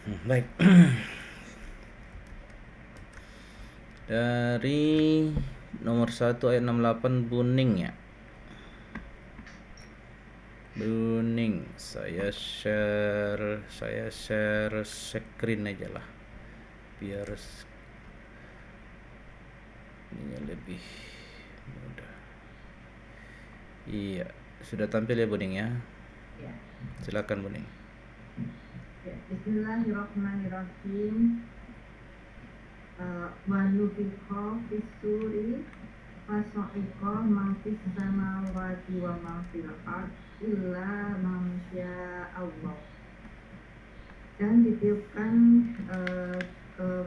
Baik. Dari nomor 1 ayat 68 Buning ya. Buning. Saya share screen aja lah. Biar ininya lebih mudah. Iya, sudah tampil ya Buning ya? Ya. Silakan Buning. Ya. Bismillahirrahmanirrahim. Wa nufikha fis-suri fasa'iqa man fis samawati wa man fil ardh illa man Allah. Dan ditiupkan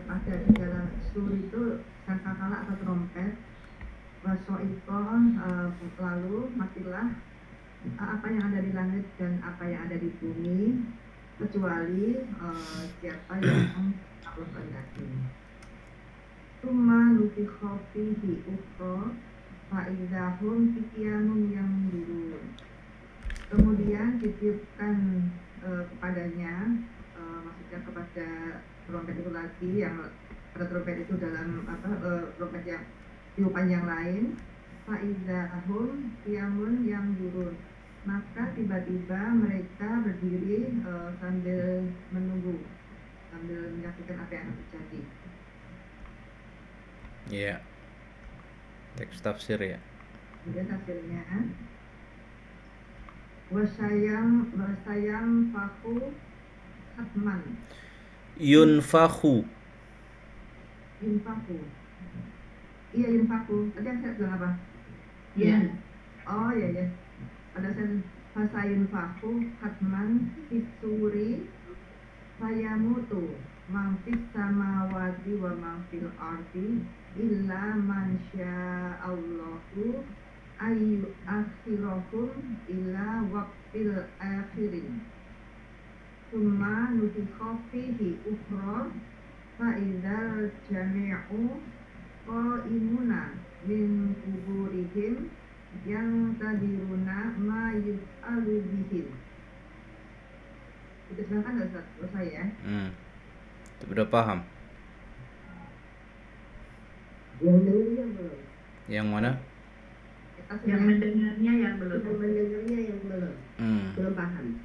pada di dalam sur itu sangkakala atau trompet. Wasoiko lalu matilah apa yang ada di langit dan apa yang ada di bumi kecuali siapa yang Allah kehendaki. Tsumma nufikha fihi ukhra fa idzahum qiyamun yanzurun. Kemudian ditiupkan kepadanya, maksudnya kepada trompet itu lagi, yang pada trompet itu dalam trompet yang tiupan yang lain. Fa idzahum qiyamun yanzurun. Maka tiba-tiba mereka berdiri sambil menunggu, sambil menyaksikan apa yang akan terjadi. Iya. Teks tafsir ya. Kemudian tafsirnya, wasayang faku hatman. Yunfahu. Iya, yunfaku. Tadi saya bilang apa? Iya. Oh iya. Pada saat fasayun faku hatman fisuri fayamutu mamfis samawati wa mamfil ardi illa man sya'allahu ayu akhirahum illa waqtil akhirin. Summa nufikha fihi ukhra fa idzal jami'u qa'imuna min kuburihim yang tadiruna ma yus'alu bihim. Itu sedangkan nggak usah ya? Udah paham? Yang mendengarnya belum. Yang mana? Yang mendengarnya yang belum. Belum paham.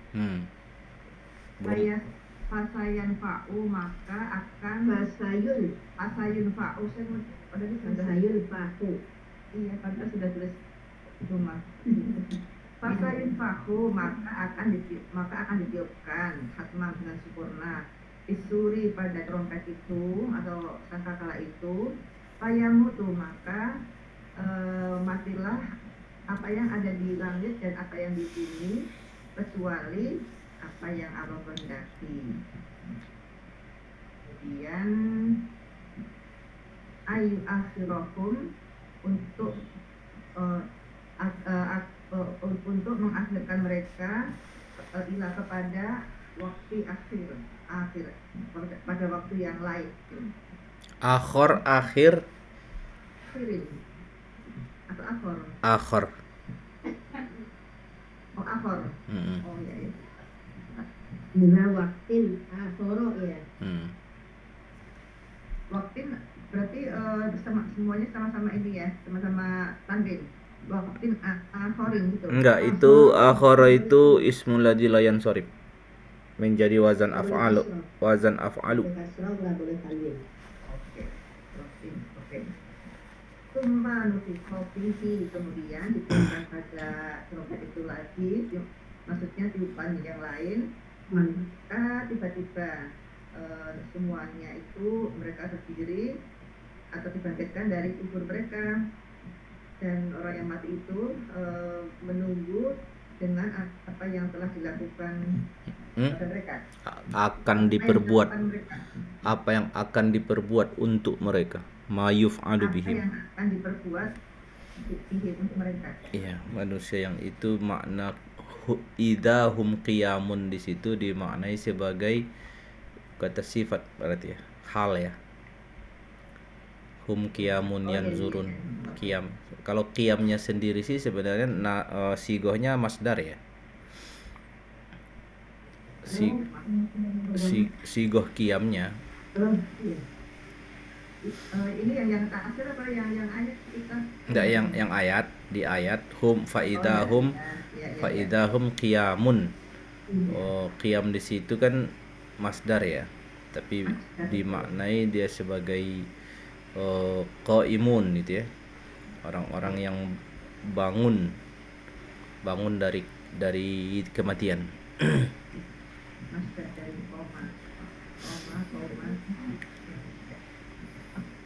Fasayan fa'u maka akan fasayun fa'u fasayun fa'u. Iya, padahal sudah tulis rumah. Fasayun fa'u maka akan ditiupkan hatman dengan sempurna isuri pada trompet itu atau sangkakala itu. Fayamutu maka matilah apa yang ada di langit dan apa yang di bumi kecuali apa yang Allah kehendaki. Kemudian ayu akhirahum untuk mengakhirkan mereka ila kepada waktu akhir pada waktu yang lain. Akhir Akhirin atau akhor? Akhir. Oh, akhor. Oh ya. Bila waktin akhoro ya. Waktin berarti semuanya sama-sama ini ya, sama-sama tanwin. Waktin akhorin gitu. Enggak, itu akhara itu ismul ladzi la yansharif. Menjadi wazan af'alu. Oke. Tsumma nufikha fihi, kemudian ditiupkan pada trompet itu lagi, maksudnya tiupan yang lain. Maka tiba-tiba semuanya itu mereka berdiri atau dibangkitkan dari kubur mereka, dan orang yang mati itu menunggu dengan apa yang telah dilakukan pada mereka. Akan diperbuat. Apa yang akan diperbuat untuk mereka. Ma yuf'alu bihim. Apa yang akan diperbuat bihim untuk mereka. Iya, manusia yang itu makna idahum qiyamun di situ dimaknai sebagai kata sifat berarti ya, hal ya. Hum qiyamun yanzurun. Qiyam. Kalau qiyamnya sendiri sih sebenarnya sigohnya masdar ya. si sigoh qiyamnya. Iya. Ini yang terakhir apa yang ayat kita? Enggak, yang ayat, di ayat hum faidahum Ya. faidahum qiyamun. Iya. Oh, qiyam di situ kan masdar ya. Tapi dimaknai dia sebagai qaimun gitu ya. Orang-orang yang bangun dari kematian. Masdar dari koma.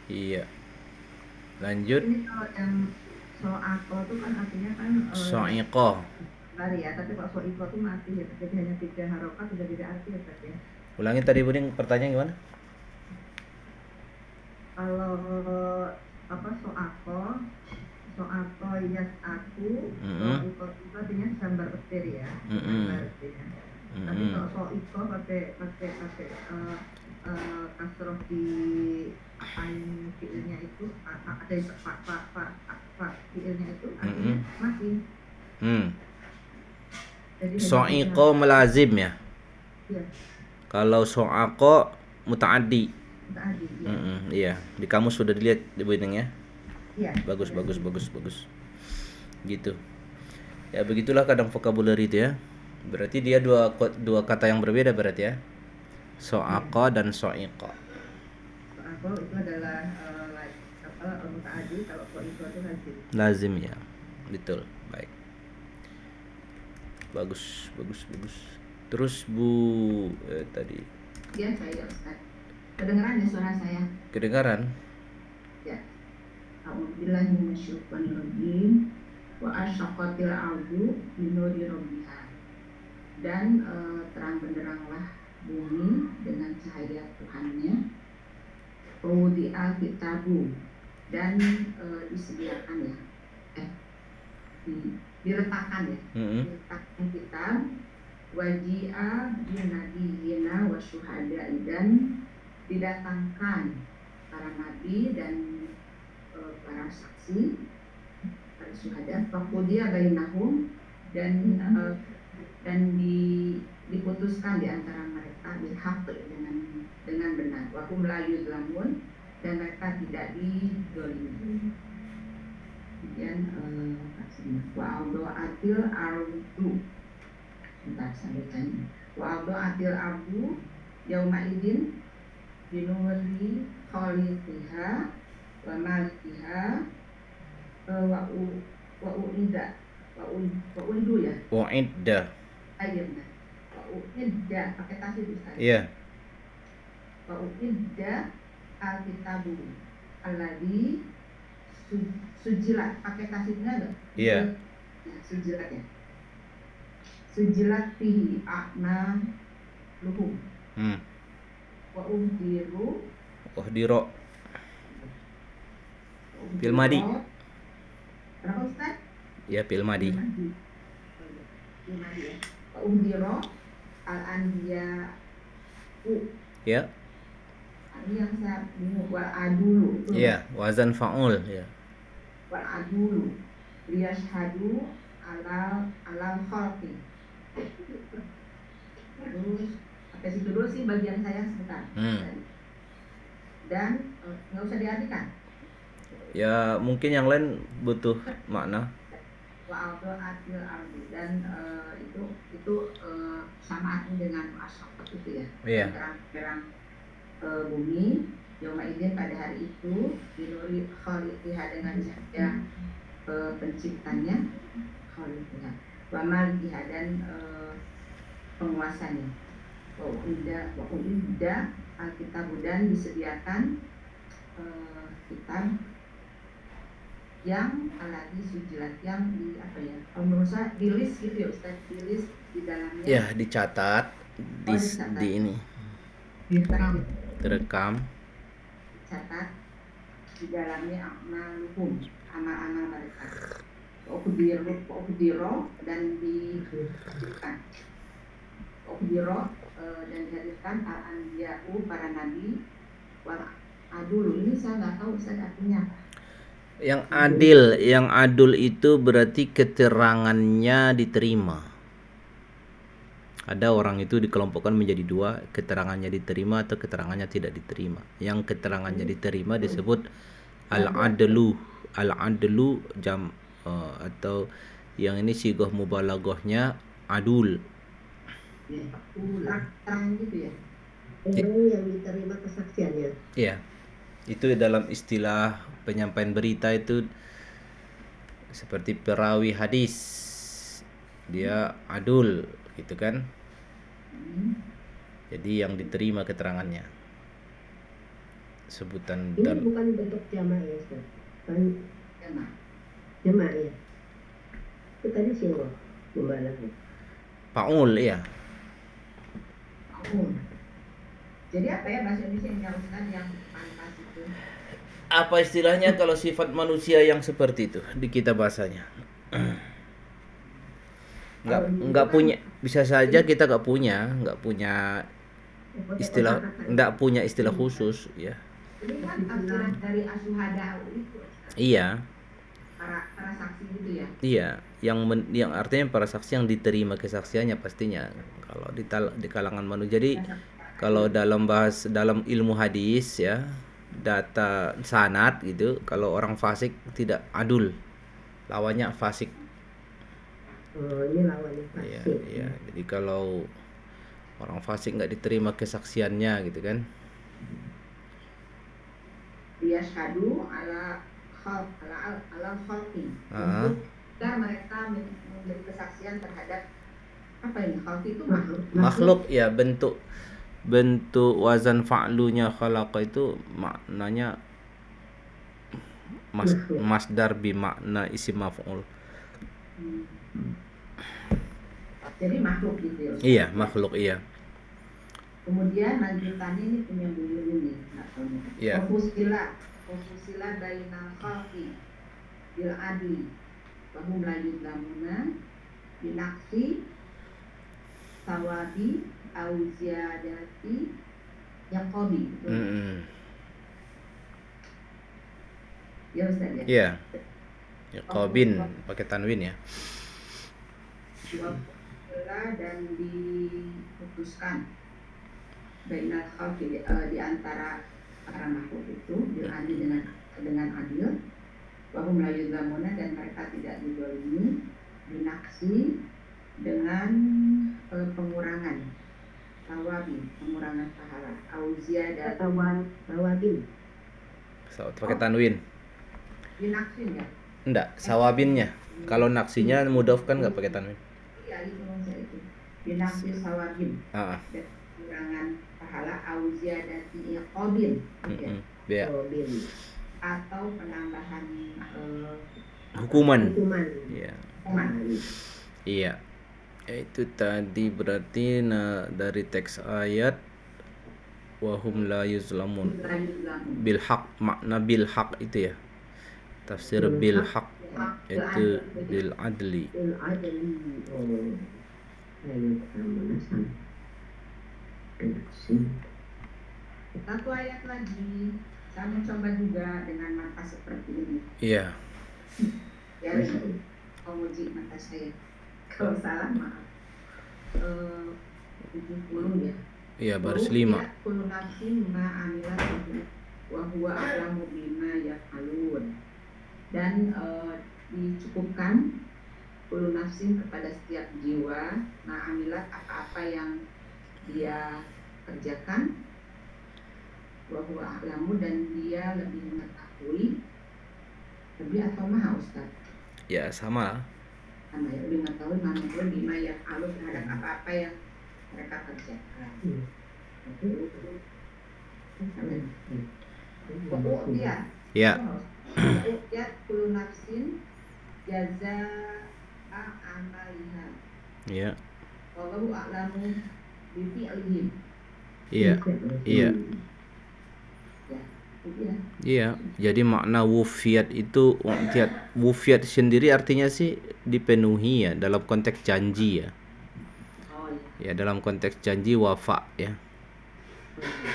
Iya. Lanjut. Ini kalau yang so'ako itu kan artinya kan So'iqah. lari ya, tapi kalau so'iko itu mati ya, jadi hanya 3 harokat sudah tidak arti ya berarti ya. Ulangi tadi Buding, pertanyaan gimana? Kalau apa so'ako yas aku, so'iko itu artinya gambar petir ya, gambar artinya. Tapi kalau so'iko pakai kasroh di ain fiilnya itu ada pak fiilnya itu artinya mati. Jadi So'iqah melazim ya. Iya. Kalau so'aqah muta'addi. Tadi ya. Iya, di kamus sudah dilihat di Buding ya. Iya. Bagus. Gitu. Ya begitulah kadang vocabulary itu ya. Berarti dia dua kata yang berbeda berarti ya. So'aqah dan so'iqah. So'ako itu adalah muta'addi, kalau so'iko itu lazim. Lazim ya. Betul. Baik. Bagus. Terus Bu tadi Ya saya Ustaz. Kedengeran ya suara saya? kedengaran. Ya. A'udzubillahi minasyaitonir rajim. Wa asyaqqatil ardu binuri rabbiha. Dan terang benderanglah bumi dengan cahaya Tuhannya. Wudi'al kitabu, dan disediakan ya. Diletakkan ya. Diletakkan kitab. Waji'a binabiyina wa syuhada, dan didatangkan para nabi dan para saksi, para syuhada. Faqudiya bainahum, dan diputuskan di antara mereka bilhaq, dengan benar. Wa hum la yuzlamun, dan mereka tidak dizalimi. Kemudian wa awda'atil ardu. Bentar saya bacanya. Wa awda'atil ardu yauma idin binuri khaliqiha wa malikiha wa uidu ya. Wa'idda. Iya benar. Wa uidda pakai tasdid Ustaz. Iya. Wa uidda al-kitabu alladzi sujilat, pakai tasdidnya enggak? Iya. Ya, sujilat ya. Sujilat fihi a'na luhum. Wa umdiru. Diro. Fil madi. Berapa Ustaz? Ya, fil madi. Fil madi ya. Wa umdiru al-anbiya. Ya. Ini yang saya bingung, wal adulu. Iya, wazan fa'ul ya. Wal adulu liyashhadu alal khalqi. Terus sampai situ dulu sih bagian saya sebentar. Dan nggak usah diartikan. Ya mungkin yang lain butuh makna. Wa atil ardi, dan itu sama artinya dengan asyaqat itu ya. Iya. Terang bumi yauma idzin, pada hari itu binuri khaliqiha, dengan cahaya penciptanya, khaliqiha wa malikiha, dan penguasanya. Wa uidda alkitab, dan disediakan kitab yang alati sujilat, yang di apa ya, menurut saya di list gitu ya Ustaz, di list di dalamnya. Ya, dicatat di ini. Terekam. Catat di dalamnya amaluhum, amal-amal mereka. Ukdiro, dan dihadirkan. Dan dihadirkan al-anbiya'u, para nabi, wal adul. Ini saya nggak tahu Ustaz artinya apa. Yang adul itu berarti keterangannya diterima. Ada orang itu dikelompokkan menjadi dua, keterangannya diterima atau keterangannya tidak diterima. Yang keterangannya diterima disebut al-adlu. Al-adlu atau yang ini sigoh mubalaghahnya adul. Ya, terang gitu ya. Orang yang diterima kesaksiannya. Iya. Itu dalam istilah penyampaian berita itu seperti perawi hadis. Dia adul gitu kan. Jadi yang diterima keterangannya. Sebutan Ini bukan bentuk jamaah ya, Ustaz. Kan Jamaah. jamaah ya. Itu tadi siapa? Mubalagh. Paul ya. Oh. Jadi apa ya bahasa Indonesia Ustaz yang pantas itu? Apa istilahnya kalau sifat manusia yang seperti itu di kita bahasanya? Nggak punya, bisa saja kita nggak punya istilah, nggak punya istilah khusus ya. Ini kan tafsiran dari asyuhada itu. Iya. Para saksi gitu ya. Iya, yang artinya para saksi yang diterima kesaksiannya pastinya kalau di kalangan manusia. Jadi kalau dalam ilmu hadis ya, data sanad gitu, kalau orang fasik tidak adul, lawannya fasik. Oh, ini lawannya Iya, fasik. iya. Jadi kalau orang fasik nggak diterima kesaksiannya gitu kan. Dia syahadu ala khalqi. Agar mereka memberi kesaksian terhadap apa ini? Khalqi itu Makhluk ya, bentuk wazan fa'lunya khalaqa itu maknanya masdar bi makna isim maf'ul. Jadi makhluk gitu ya. Iya, makhluk iya. Kemudian lanjutannya ini punya bulu ini. Iya. Fusila bainal khalqi bil adli wa hum la yudlamuna binaksi sawabi au ziyadati yang qadi. Ya Ustaz ya. Iya. Ya, qabin pakai tanwin ya. Dan diputuskan bainal khalqi di antara para makhluk itu bil adli dengan adil, wa hum la yudlamuna dan mereka tidak dizalimi, binaksi dengan pengurangan tawabi, pengurangan pahala, auzia dan Tawabin. Pakai tanwin. binaksin ya. Enggak, sawabinnya. Kalau naksinya mudhaf kan enggak pakai tanwin. Iya itu maksudnya itu. Binaksi sawabin. Heeh. Pengurangan pahala auzia dan iqabin. Ya. Atau penambahan Hukuman. Iya. hukuman. Iya. Itu tadi berarti dari teks ayat wahum la yuzlamun. Bil haq, makna bil haq itu ya. Tafsir bil haq itu bil adli. Bil adli. Oh. Ayo Satu ayat lagi. Saya mencoba juga dengan mata seperti ini. Iya. Ya, menguji mata saya. Kalau salah maaf. 70 ya. Iya, baris 5. Kullu nafsin ma amilat wa huwa a'lamu bima yaf'alun. Dan dicukupkan kullu nafsin kepada setiap jiwa ma amilat apa-apa yang dia kerjakan, wa huwa a'lamu dan dia lebih mengetahui. Lebih atau maha Ustaz? Ya, sama. Sama ya, lebih mengetahui mengetahui bima yaf'alun terhadap apa-apa yang mereka kerjakan. Ya. Ya kullu nafsin jazaa'a amaliha. Ya. Wallahu a'lamu bi fi'lihim. Iya. Iya. Ya, itu ya. Iya, jadi makna wufiyat itu wufiyat sendiri artinya sih dipenuhi ya dalam konteks janji ya. Oh Ya iya. dalam konteks janji wafa ya.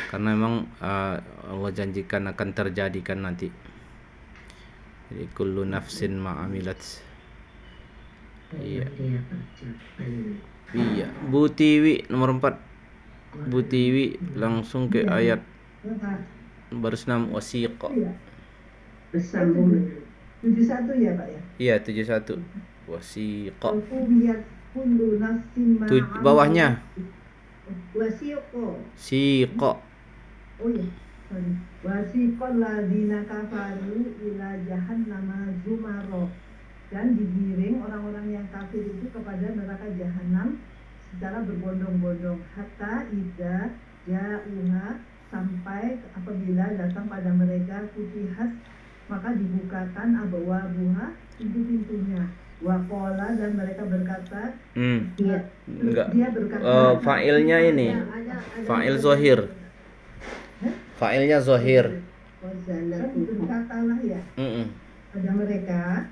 Karena memang Allah janjikan akan terjadi kan nanti. Jadi kullu nafsin ma'amilat. Iya. Dia baca. Iya. Bu Tiwi nomor 4. Bu Tiwi langsung ke ayat baris 6 wasiqa. Iya. Bersambung dengan 71 ya Pak ya. Iya, 71. Wasiqa. Wafubiyat kullu nafsin ma Bawahnya wasiqo. siqa. Oh iya, sorry. Wasiqal ladzina kafaru ila jahannama zumaro. Dan digiring orang-orang yang kafir itu kepada neraka jahanam secara berbondong-bondong. Hatta idza ja'uha, sampai apabila datang pada mereka futihat, maka dibukakan abwabuha, pintu-pintunya. Waqala, dan mereka berkata, Iya. Enggak. dia berkata, Fa'ilnya ini. Fa'il zahir. Fa'ilnya zahir. berkatalah ya Mm-mm. pada mereka,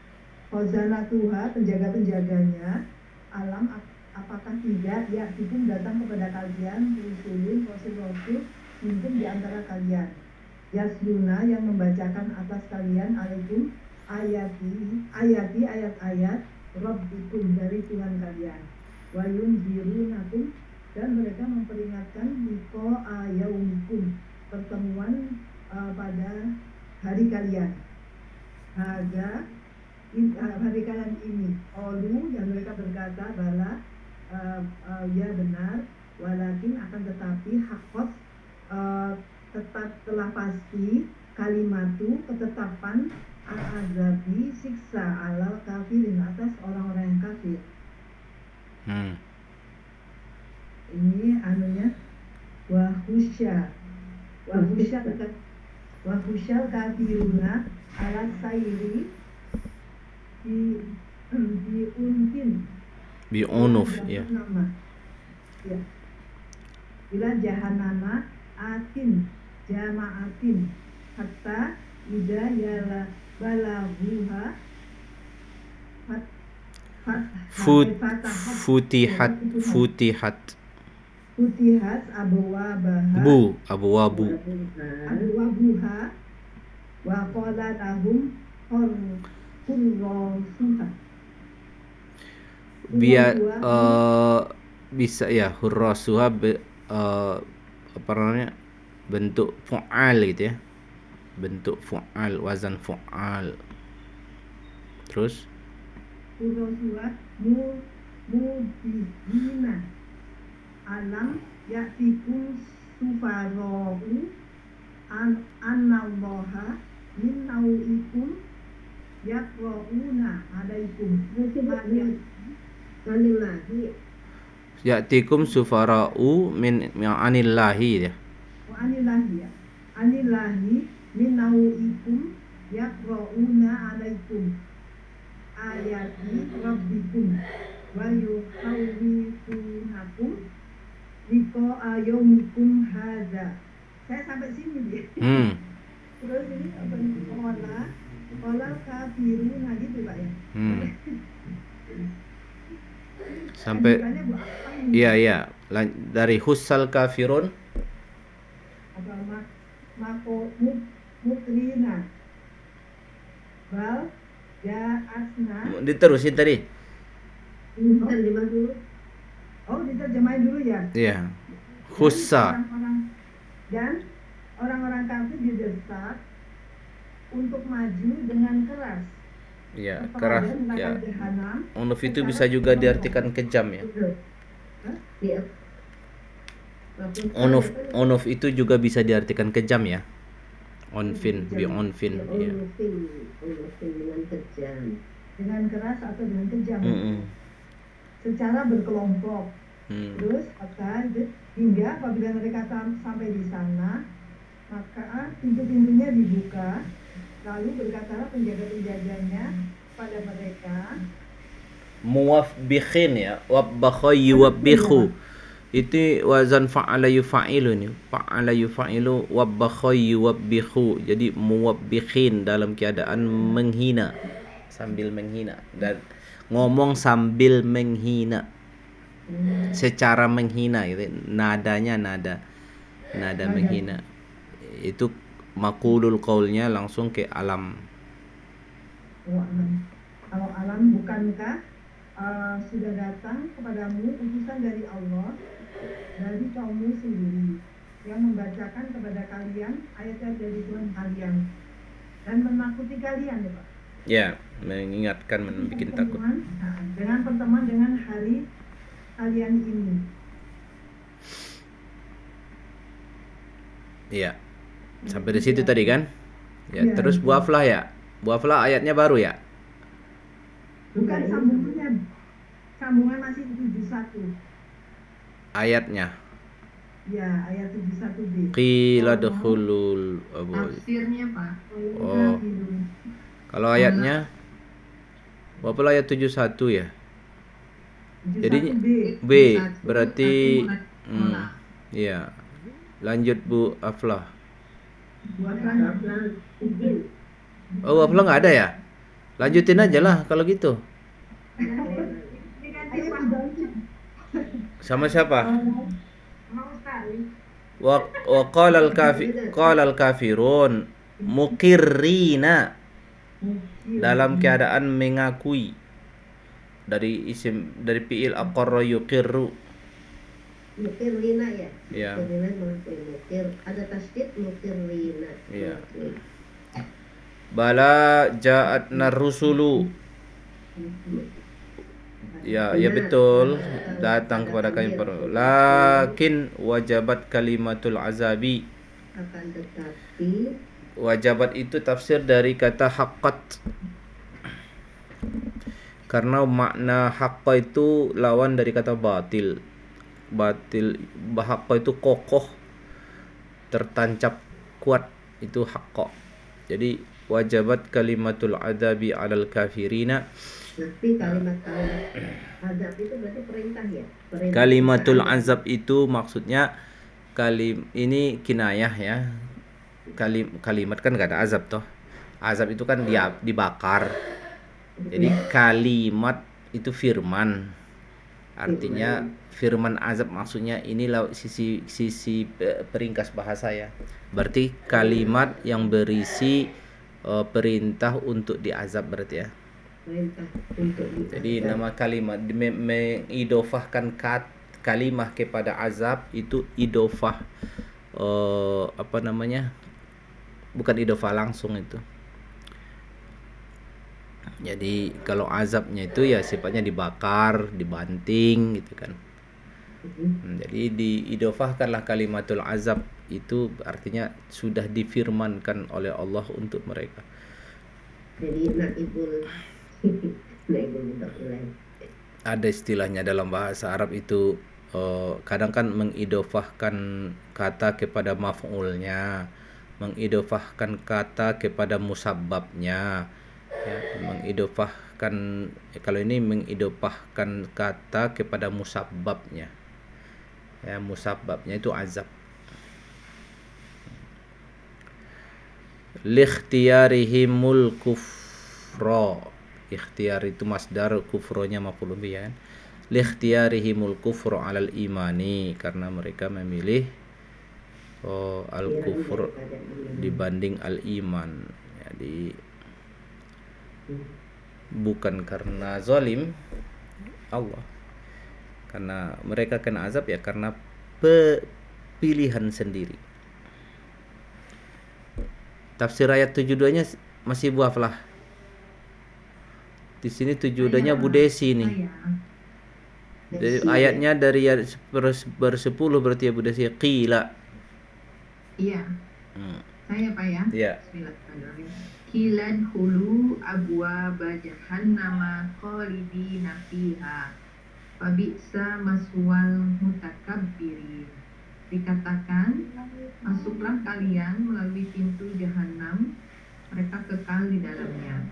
khazanatuha, penjaga-penjaganya, alam apakah tidak ya'tikum, datang kepada kalian rusulun, rasul-rasul minkum, di antara kalian, yasluna, yang membacakan atas kalian, alaikum ayat-ayat rabbikum, dari Tuhan kalian, wa yunzirunakum, dan mereka memperingatkan liqa'a yaumikum, pertemuan pada hari kalian. Hari kalian ini, olu, dan mereka berkata, bala, ya benar, walakin, akan tetapi, hakot, tetap telah pasti, kalimatu, ketetapan, al-azabi, siksa, alal kafirin, atas orang-orang yang kafir. Ini anunya, wahusyal kafiruna ala sayri diuntin Bi'unuf ya. nama ya ila jahannama atin jama'atin hatta ida yala balaguha Futihat abwabuha wa qala lahum hurrasuha. Biar bisa ya, hurrasuha apa namanya, bentuk fu'al gitu ya, bentuk fu'al, wazan fu'al. Terus hurrasuha mudihina alam ya'tikum sufara'u anallaha min nau'ikum yaqra'una alaikum anillahi ya'tikum sufara'u min anillahi ya. Anillahi min nau'ikum yaqra'una alaikum ayati rabbikum wa yuhawwifunakum liqa'a yaumikum hadza. Saya sampai sini dia. Terus ini apa nih? Qala kafiruna gitu Pak ya. Sampai iya dari husal kafirun apa mako mutrina bal ja'asna. Diterusin tadi. Terjemah dulu. Oh, diterjemahin dulu ya. Iya. Husa. Dan orang-orang kafir didesak untuk maju dengan keras. Ya, keras ya. Jahanam, Unuf itu bisa juga diartikan kejam ya. Iya. Unuf itu juga bisa diartikan kejam ya. Onfin, bi onfin ya. Unufin dengan kejam. Dengan keras atau dengan kejam. Secara berkelompok. Terus hingga apabila mereka sampai di sana, maka pintu-pintunya dibuka, lalu berkatalah penjaga-penjaganya pada mereka, Muwabbihin ya, wabbakha yuwabbikhu. Itu wazan fa'ala yufa'ilu nih. Fa'ala yufa'ilu wabbakha yuwabbikhu. Jadi muwabbihin dalam keadaan menghina, sambil menghina, dan ngomong sambil menghina, secara menghina gitu. Nadanya nada menghina. Itu maqulul qaulnya langsung ke alam. kalau alam bukankah sudah datang kepadamu utusan dari Allah dari kaummu sendiri yang membacakan kepada kalian ayat-ayat dari Tuhan kalian dan menakuti kalian ya Pak. Ya, mengingatkan, bikin takut. Dengan pertemuan dengan hari kalian ini. Iya. Sampai di situ tadi kan? Ya, Iya, terus iya. Bu Aflah ya. Bu Aflah ayatnya baru ya? Bukan sambungannya. Sambungan masih 71. Ayatnya. Ya, ayat 71B. Qila dukhulul Tafsirnya Pak. Oh. Kalau ayatnya Bu Aflah ayat 71 ya. Jadi 71B. B berarti iya. Lanjut Bu Aflah. Buat izin. Oh, Bu Aflah nggak ada ya? Lanjutin aja lah kalau gitu. Sama siapa? Wa qala al-kafirun muqirrina, dalam keadaan mengakui, dari isim, dari fiil aqarra yuqirru. Mukirrina ya. Ya. Mukirrina mukir. Ada tasdid mukirrina. Iya. Bala ja'atna rusulu. Ya, ya betul, datang kepada kami lakin wajabat kalimatul azabi. Akan tetapi Wajabat itu tafsir dari kata haqqat. Karena makna haqqa itu lawan dari kata batil. Batil, haqqa itu kokoh, tertancap kuat, itu haqqa. Jadi wajabat kalimatul azabi alal kafirina. nanti kalimat azab itu berarti perintah ya. Perintah. Kalimatul azab itu maksudnya ini kinayah ya. Kalimat kan gak ada azab toh. Azab itu kan dia dibakar. Jadi kalimat itu firman. Artinya firman azab maksudnya inilah sisi peringkas bahasa ya. Berarti kalimat yang berisi perintah untuk diazab berarti ya. Perintah untuk Jadi nama kalimat mengidofahkan kalimah kepada azab itu idofah apa namanya? Bukan idofah langsung itu. Jadi kalau azabnya itu ya sifatnya dibakar, dibanting gitu kan. Jadi diidofahkanlah kalimatul azab, itu artinya sudah difirmankan oleh Allah untuk mereka. Jadi naibul mudhaf. Ada istilahnya dalam bahasa Arab itu kadang kan mengidofahkan kata kepada maf'ulnya, mengidofahkan kata kepada musabbabnya ya, mengidofahkan, kalau ini mengidofahkan kata kepada musabbabnya ya, musabbabnya itu azab. Likhtiyarihimul kufra, ikhtiar itu masdar, kufronya maf'ul bih ya kan. Likhtiyarihimul kufra alal imani, karena mereka memilih al-kufur dibanding al-iman. Jadi bukan karena zalim Allah, karena mereka kena azab ya karena pilihan sendiri. Tafsir ayat 72-nya masih Bu Aflah. Di sini 72-nya Bu Desi nih. Dari ayatnya dari bersepuluh berarti ya Bu Desi. Qila. Iya. Saya Pak ya. Iya. Bismillahirrahmanirrahim. Kilan hulu abwaba jahannama khalidina fiha. Fabi'sa maswal mutakabbirin. Dikatakan, masuklah kalian melalui pintu jahanam, mereka kekal di dalamnya.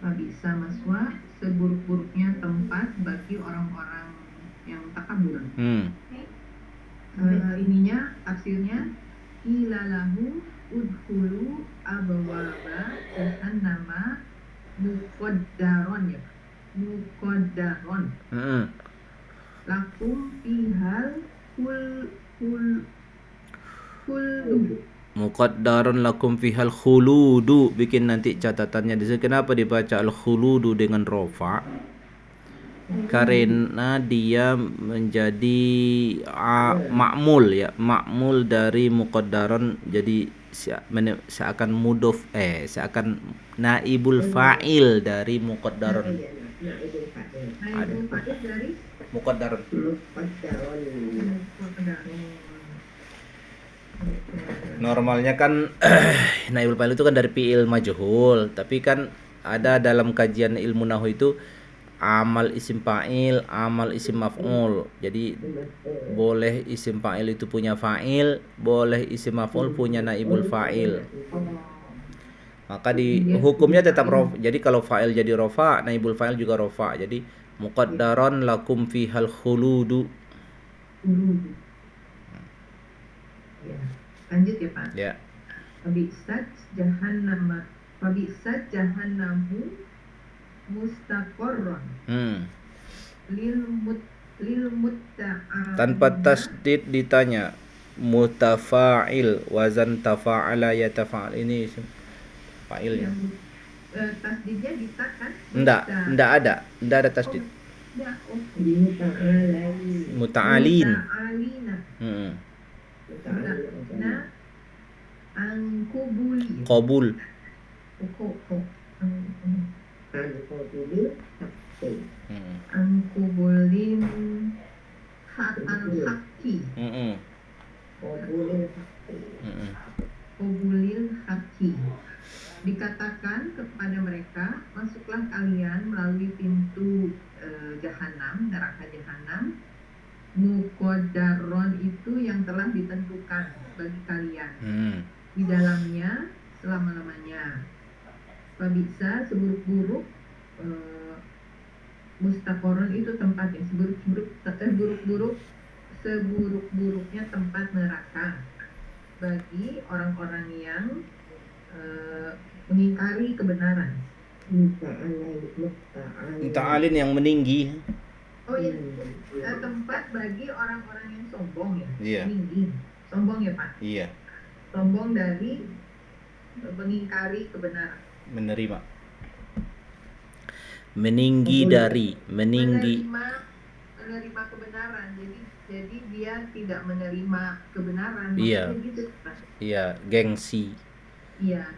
Fabi'sa maswa, seburuk-buruknya tempat bagi orang-orang yang takabur. Ininya tafsirnya, ilalahu udhulu abwaba jahannama muqaddaron ya, muqaddaron. Lakum fihal khuldu. Muqaddarun lakum fihal khuludu. Bikin nanti catatannya di sini. Kenapa dibaca al khuludu dengan rofa? karena dia menjadi ma'mul ya, ma'mul dari muqaddaron, jadi seakan mudhof seakan naibul fa'il dari muqaddaron. Iya, naibul fa'il. Naibul fa'il dari Muqaddaron. Muqaddaron. Normalnya kan naibul fa'il itu kan dari fi'il majhul, tapi kan ada dalam kajian ilmu nahwu itu amal isim fa'il, amal isim maf'ul. Jadi boleh isim fa'il itu punya fa'il, boleh isim maf'ul punya naibul fa'il. Maka di hukumnya tetap rofa. Jadi kalau fa'il jadi rofa, naibul fa'il juga rofa. Jadi muqaddaron lakum fihal khuludu. Ya. Lanjut ya Pak. Ya. Fabisat jahannamu mustaqarron lil mutta'amina. Tanpa tasdid ditanya mutafa'il, wazan tafa'ala yatafa'al, ini isim fa'ilnya. Tasdidnya dita kan? Enggak ada tasdid. Enggak. Oh. Muta'alin. Muta'alina. Muta'alin. Nah, angkubuli. Qabul. Al-Qadili Hakti. Angkubulin al-hakki. Qadili Hakti. Qubulil hakki. Dikatakan kepada mereka, masuklah kalian melalui pintu jahanam, neraka jahanam. Muqaddaron itu yang telah ditentukan bagi kalian. Di dalamnya selama-lamanya. Fabisa seburuk-buruk mustaqarron itu tempat yang seburuk-buruknya tempat neraka bagi orang-orang yang mengingkari kebenaran. Muta'alin yang meninggi. Oh iya, tempat bagi orang-orang yang sombong ya. Iya. Meninggi. Sombong ya Pak. Iya. Sombong dari mengingkari kebenaran. Menerima. Meninggi dari meninggi. Menerima kebenaran. Jadi dia tidak menerima kebenaran. Iya. Maksudnya gitu, Pak. Iya, gengsi. Iya.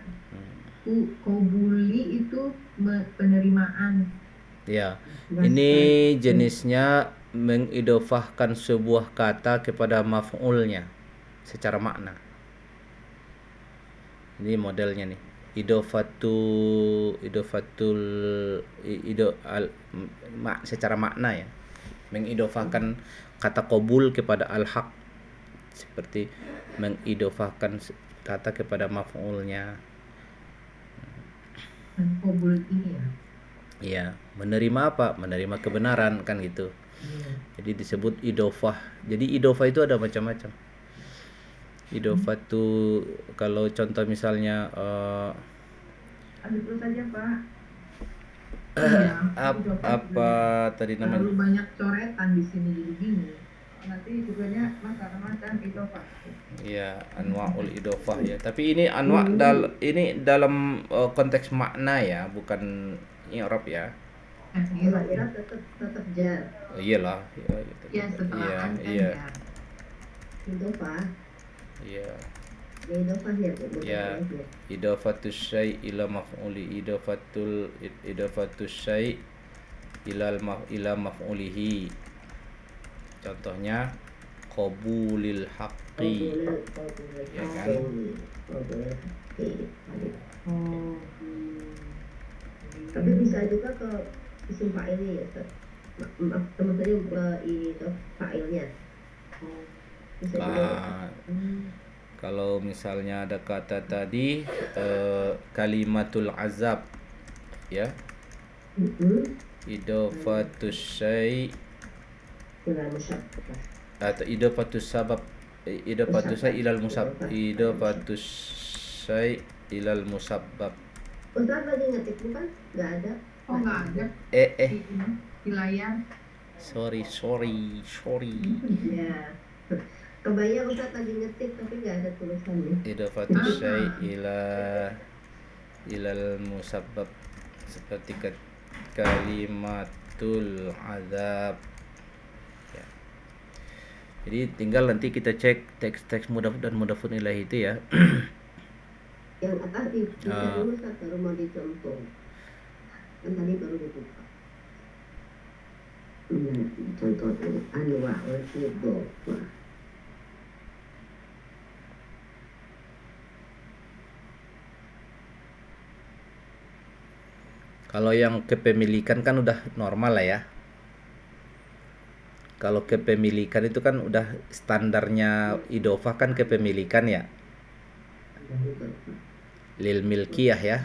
Qubuli itu penerimaan. Ya. Ini jenisnya mengidofahkan sebuah kata kepada maf'ulnya secara makna. Ini modelnya nih. Secara makna ya. Mengidofahkan kata qabul kepada al-haq, seperti mengidofahkan kata kepada maf'ulnya. Qabul ini ya. Iya, menerima apa? Menerima kebenaran kan gitu. Jadi disebut idofah. Jadi idofah itu ada macam-macam. Idofah tuh kalau contoh misalnya Terus saja Pak. apa tadi namanya? Terlalu banyak coretan di sini jadi bingung. Nanti judulnya macam-macam idofah. Iya, anwaul idofah ya. Tapi ini ini dalam konteks makna ya, bukan i'rab ya. Kira-kira tetap jar. Iyalah. Ya setelah Iya. Idofah. Iya. Idofah ya Bu. Ya. Idofatus syai' ila maf'uli, idofatus syai' ila maf'ulihi. Contohnya qabulil haqqi. Ya kan? Tapi bisa juga ke isim fa'ilnya ya Ustaz. Maaf, teman-teman itu fa'ilnya. Bisa juga. Kalau misalnya ada kata tadi kalimatul azab ya. Idofatus syai' atau idofatus sabab, idofatus syai' ilal musabbab, idofatus syai' ilal musabbab. Ustaz lagi ngetik bukan? Nggak ada. Oh nggak ada di layar. Sorry. Ya. Kebayang Ustaz lagi ngetik tapi nggak ada tulisannya. Idofatus syai' ilal musabbab, seperti kalimat Suratul Azab. Ya. Jadi tinggal nanti kita cek teks-teks mudhaf dan mudhafun ilaih itu ya. Yang atas dibuka dulu Ustaz, baru mau dicontoh. Kan tadi baru dibuka. Nah, contoh dulu anwa'ul idhofah. Kalau yang kepemilikan kan udah normal lah ya. Kalau kepemilikan itu kan udah standarnya idhofah kan kepemilikan ya. Lil milkiyah ya.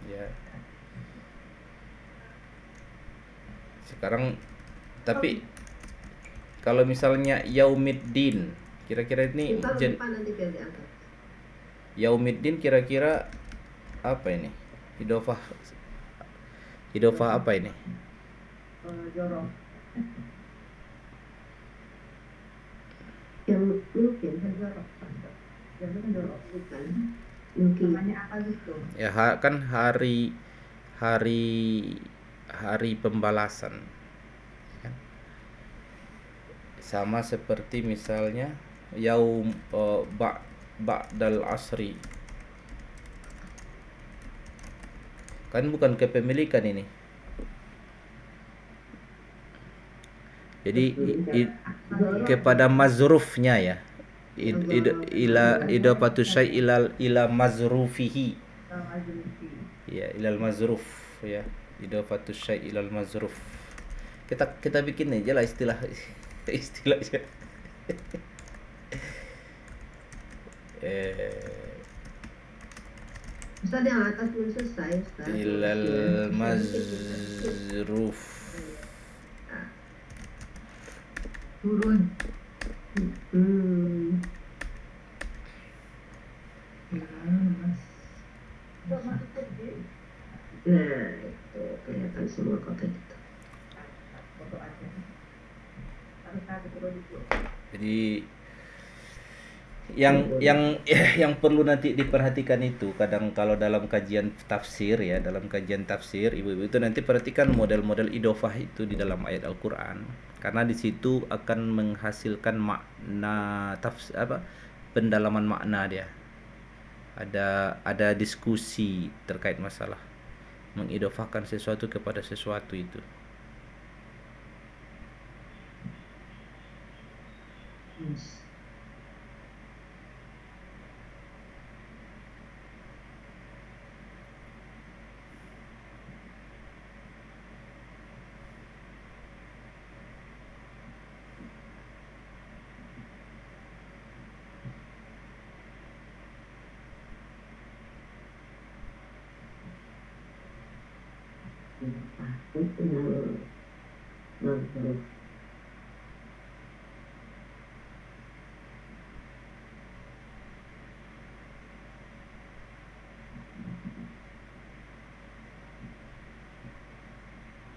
Ya. Sekarang tapi kalau misalnya yaumiddin, kira-kira ini Lupa nanti biar diangkat. yaumiddin kira-kira apa ini? Idhofah apa ini? Jorok. Yang mungkin Jorok. Jadi kan jorok. bukan mungkin Namanya apa gitu? Ya kan hari pembalasan. Ya. Sama seperti misalnya yaum ba'dal asri. Kan bukan kepemilikan ini. Jadi kepada mazrufnya ya. Ila idafatu syai' ila mazrufihi. Ya, ilal mazruf ya. Idafatu syai' ilal mazruf. Kita bikin aja lah istilahnya. Ustaz yang atas belum selesai Ustaz. Ilal mazruf. Turun. Nah itu kelihatan semua kok kayak gitu. Foto aja. Harus ada turun itu. Jadi yang perlu nanti diperhatikan itu kadang kalau dalam kajian tafsir ya, dalam kajian tafsir ibu-ibu itu nanti perhatikan model-model idhofah itu di dalam ayat Al-Qur'an karena di situ akan menghasilkan makna pendalaman makna dia. Ada diskusi terkait masalah mengidhofahkan sesuatu kepada sesuatu itu. Itu mazruf.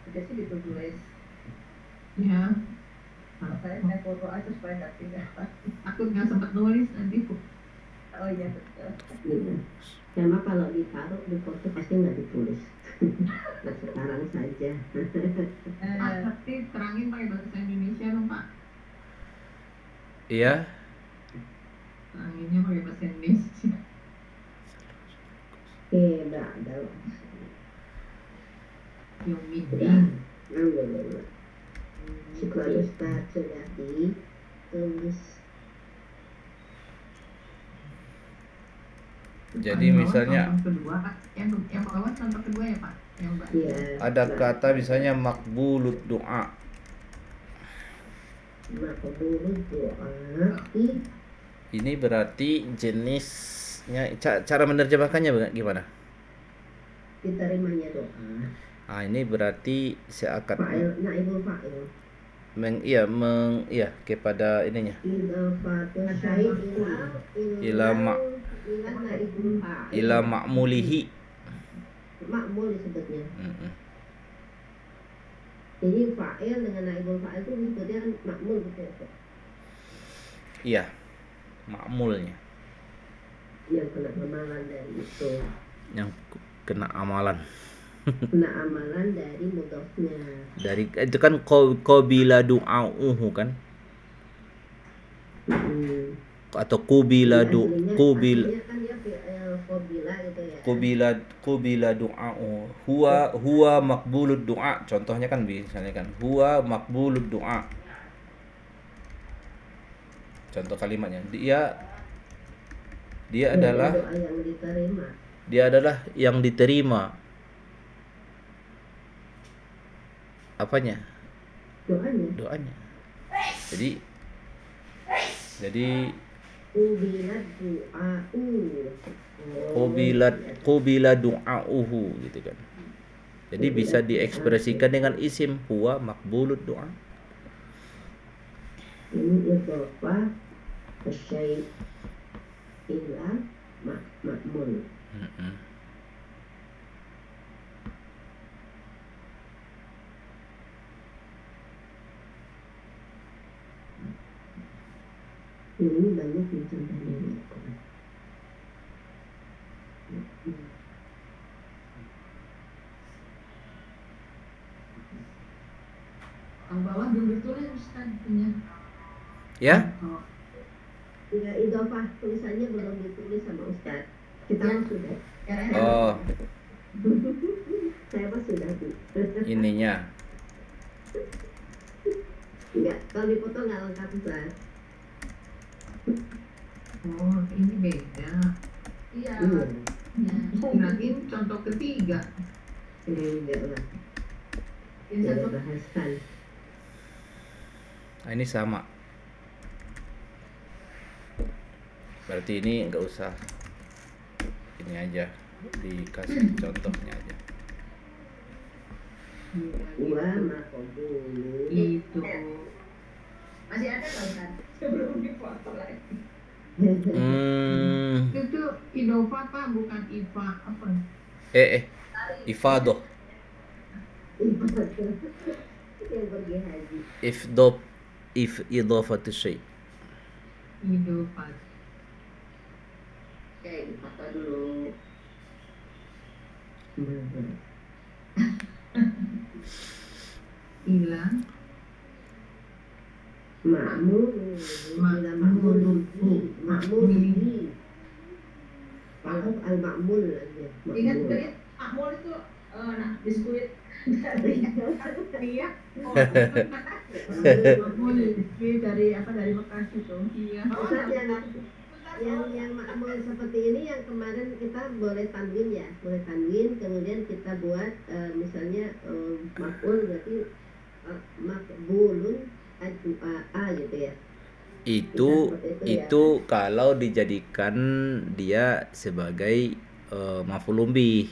Udah sih ditulis. Ya, Saya foto aja supaya nggak ketinggalan. aku nggak sempat nulis nanti. Oh iya betul. Iya. Sama kalau ditaruh di foto pasti nggak ditulis. Nah sekarang saja. Pak, tapi terangin pakai bahasa Indonesia dong Pak. Iya. Teranginnya pakai bahasa Indonesia. Tidak ada. Yaumiddin. Alhamdulillah. Syukur Ustaz sudah ditulis. Jadi Yang bawah misalnya contoh kedua, Pak. Yang bawah contoh kedua ya Pak. Yang Mbak. Iya. ada kata misalnya makbulud doa. Maqbulud doa. Ini berarti jenisnya cara menerjemahkannya gimana? Diterimanya doa. Ah ini berarti seakan Fa'il, naibul fa'il. kepada ininya. Idhafatu syai' Ila naibul fa'il. ila ma'mulihi. Ma'mul disebutnya. Mm-mm. Jadi fa'il dengan naibul fa'il itu disebutnya ma'mul gitu ya. Pak? Iya. Ma'mulnya Yang kena amalan dari itu. yang kena amalan. Nah, amalan dari mudofnya. Dari itu kan qabila du'auhu kan, Mm-mm. atau Jadi qubila du aslinya qubil kan dia qabila gitu ya. qubila du'auhu, huwa maqbulud du'a, contohnya kan misalnya kan huwa maqbulud du'a, contoh kalimatnya dia adalah Doa yang diterima. yang diterima apanya, Doanya. doanya. Jadi Ubilat qubila du'auhu gitu kan. Jadi bisa diekspresikan dengan isim huwa maqbulud du'a. Ini idhofah syai' ila ma'mul. Mm-mm. Ini banyak contohnya di Al-Quran. Yang bawah belum ditulis Ustaz punya. Ya? Oh, Enggak, idhofah tulisannya belum ditulis sama Ustaz. Kita mah sudah. Oh, Saya mah sudah Bu. ininya. Enggak, kalau dipoto nggak lengkap Ustaz. oh, ini beda. Iya. Iya. Kirain contoh ketiga. Enggak lah. Yang Saya satu bahaskan. Nah, ini sama. Berarti ini nggak usah ini aja, dikasih contohnya aja. Wa maqbulu. Itu. masih ada nggak Ustaz? Sebelum dipoto lagi. Itu idofah Pak, bukan ifa apa? Ifadoh, Yang pergi haji. idhafatu syai'. Idofah. Oke, dipoto dulu. Ila. Ma'mul. Ila ma'mul. Ma'mul. Kalau al-ma'mul aja. Ingat Ma'mul. tadi makmul itu biskuit dari Iya. Dari apa, dari Bekasi tuh. Iya. Ustaz, yang makmul seperti ini yang kemarin kita boleh tanwin ya, boleh tanwin, kemudian kita buat misalnya makmul berarti makbulun addu'a gitu ya. Itu kalau dijadikan dia sebagai maf'ulun bih.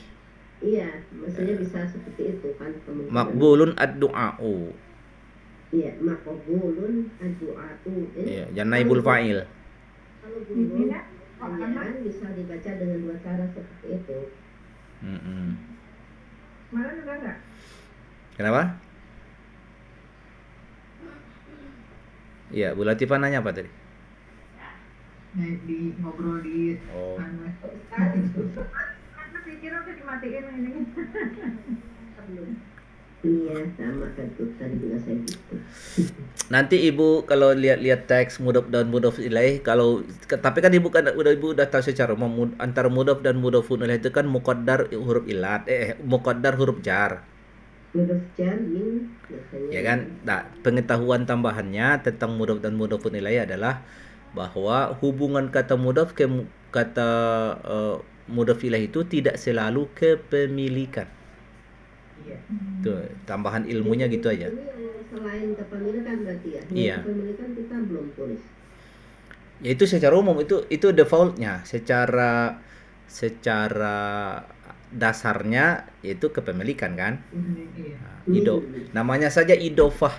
Iya, maksudnya bisa seperti itu kan kemungkinan. Maqbulun ad-du'a'u. Iya, makbulun addu'a'u. Ya, dan naibul fa'il. Kalau bulun hanyaan bisa dibaca dengan dua cara seperti itu. Malah enggak. Kenapa? Iya, Bu Latifah nanya apa tadi? Nah, ngobrol di Oh. Pikir udah dimatiin ini. Iya, sama kan tuh tadi juga saya gitu. Nanti Ibu kalau lihat-lihat teks mudhof dan mudhof ilaih, tapi kan Ibu udah tahu secara umum antara mudhof dan mudhofun ilaih itu kan muqaddar huruf ilat, muqaddar huruf jar. Huruf jar min biasanya. Ya kan? Nah, pengetahuan tambahannya tentang mudhof dan mudhofun ilaih adalah bahwa hubungan kata mudhof ke kata mudhof ilaih itu tidak selalu kepemilikan. Iya. Tuh, tambahan ilmunya gitu aja. Ini yang selain kepemilikan berarti ya. Iya. Kepemilikan kita belum tulis. Ya itu secara umum itu defaultnya, secara dasarnya itu kepemilikan kan. Iya. Nah, namanya saja idofah,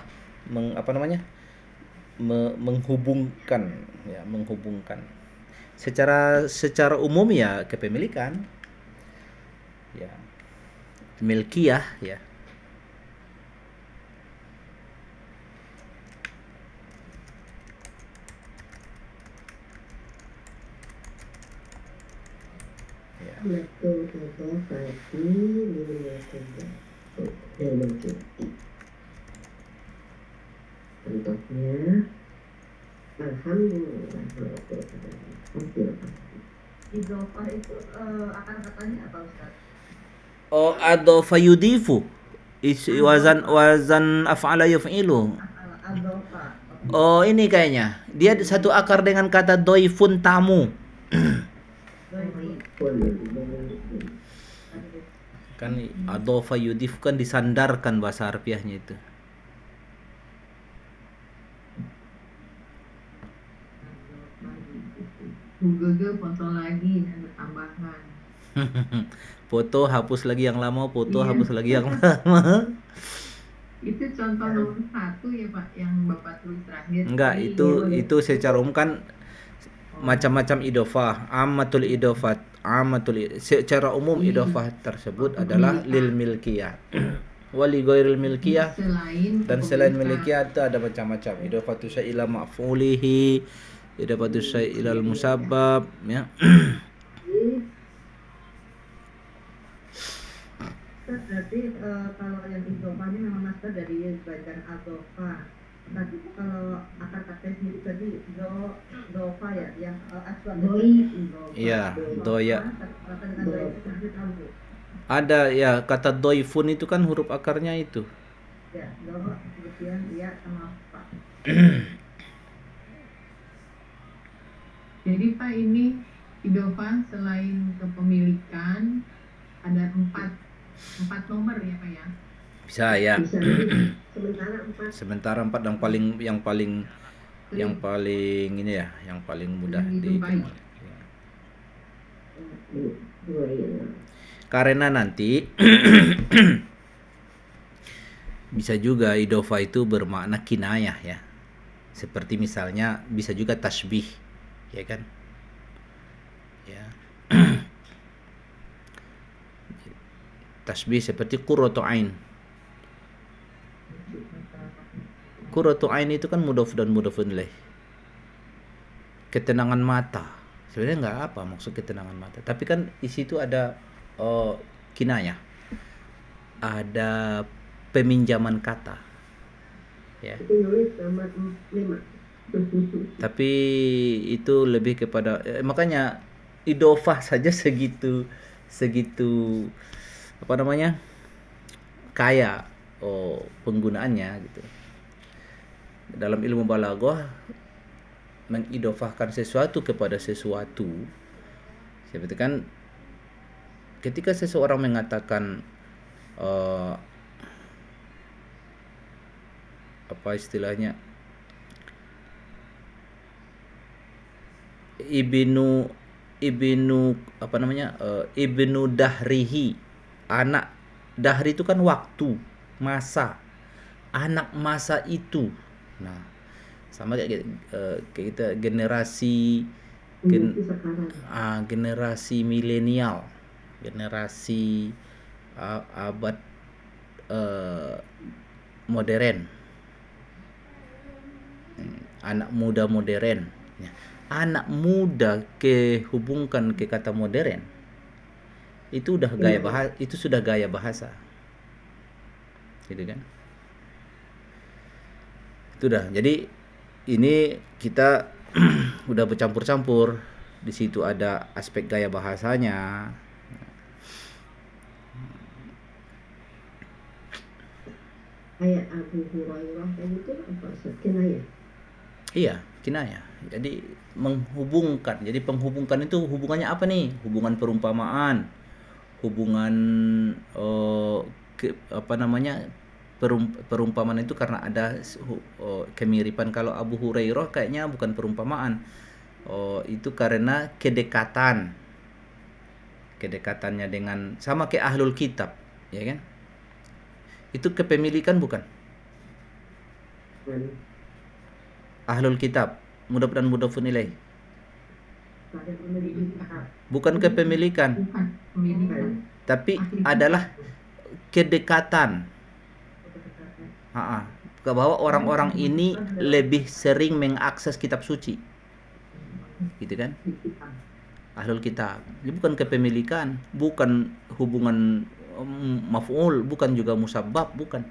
menghubungkan, ya menghubungkan. Secara umum ya kepemilikan, ya milkiyah ya. Ya. Betul betul pasti minum kerja dan mencuti. Contohnya, alhamdulillah betul pasti. Idofah itu akar katanya apa Ustaz? Oh, adhafa yudifu. Wazan af'ala yuf'ilu. Adofa. Oh, ini kayaknya. Dia satu akar dengan kata doifun, tamu. Kan adhafa yudif kan disandarkan bahasa harfiahnya itu. Google foto lagi ada tambahan. Foto hapus lagi yang lama, foto Iya. hapus lagi yang lama. Itu contoh nomor 1 ya Pak yang Bapak tulis terakhir. Enggak, Tadi. itu secara umum kan macam-macam idofah, secara umum idofah tersebut adalah lil milkiyah. Wali ghairil milkiyah dan selain milkiyah itu ada macam-macam. Idofatu syai' ila maf'ulihi, idofatu syai' ila musabbab, ya. Ustaz, berarti kalau yang idofah ini memang masdar dari bacaan adofa. Tapi kalau akar kata sendiri tadi dofa ya, yang asal Doi. Iya, doya. Kata dengan doi itu sendiri tahu. Ada ya, kata doifun itu kan huruf akarnya itu. Ya, do kemudian iya sama fa. Jadi Pak ini idofah selain kepemilikan ada 4 nomor ya Pak ya. Bisa ya. Bisa sementara 4 Sementara 4 yang paling ini ya, yang paling mudah Dijumpai. dikenal. Ya. dua ya. Karena nanti bisa juga idofah itu bermakna kinayah ya. Seperti misalnya bisa juga tasbih, ya kan? Ya. Tasbih seperti qurratu ain. Qurratu ain itu kan mudhaf dan mudhafun ilaih. Ketenangan mata. Sebenarnya nggak apa maksud ketenangan mata, tapi kan di situ ada kinayah. Ada peminjaman kata. Ya. Itu nulis sama 5. Tapi itu lebih kepada makanya idofah saja segitu apa namanya? Kaya penggunaannya gitu. Dalam ilmu balaghah mengidofahkan sesuatu kepada sesuatu. Seperti kan ketika seseorang mengatakan apa istilahnya, ibnu apa namanya, ibnu dahrihi, anak dahri itu kan waktu, masa, anak masa itu. Nah, sama kayak kita generasi generasi milenial, generasi abad modern, anak muda modern. Anak muda kehubungkan ke kata modern itu udah gaya bahasa, itu sudah gaya bahasa, gitu kan? Itu dah. Jadi ini kita udah bercampur-campur. Di situ ada aspek gaya bahasanya. Kayak Abu Hurairah kayak gitu apa kinayah? Iya, kinayah. Jadi menghubungkan. Jadi penghubungkan itu hubungannya apa nih? Hubungan perumpamaan, hubungan apa namanya? Perumpamaan itu karena ada kemiripan. Kalau Abu Hurairah kayaknya bukan perumpamaan. Itu karena kedekatannya dengan sama kayak ahlul kitab, ya kan? Itu kepemilikan bukan? Ahlul kitab, mudhaf dan mudhafun ilaih. Bukan kepemilikan, Bukan pemilikan. tapi adalah kedekatan. Bahwa orang-orang ini lebih sering mengakses kitab suci, gitu kan? ahlul kitab. Ini bukan kepemilikan, bukan hubungan maf'ul, bukan juga musabbab, bukan.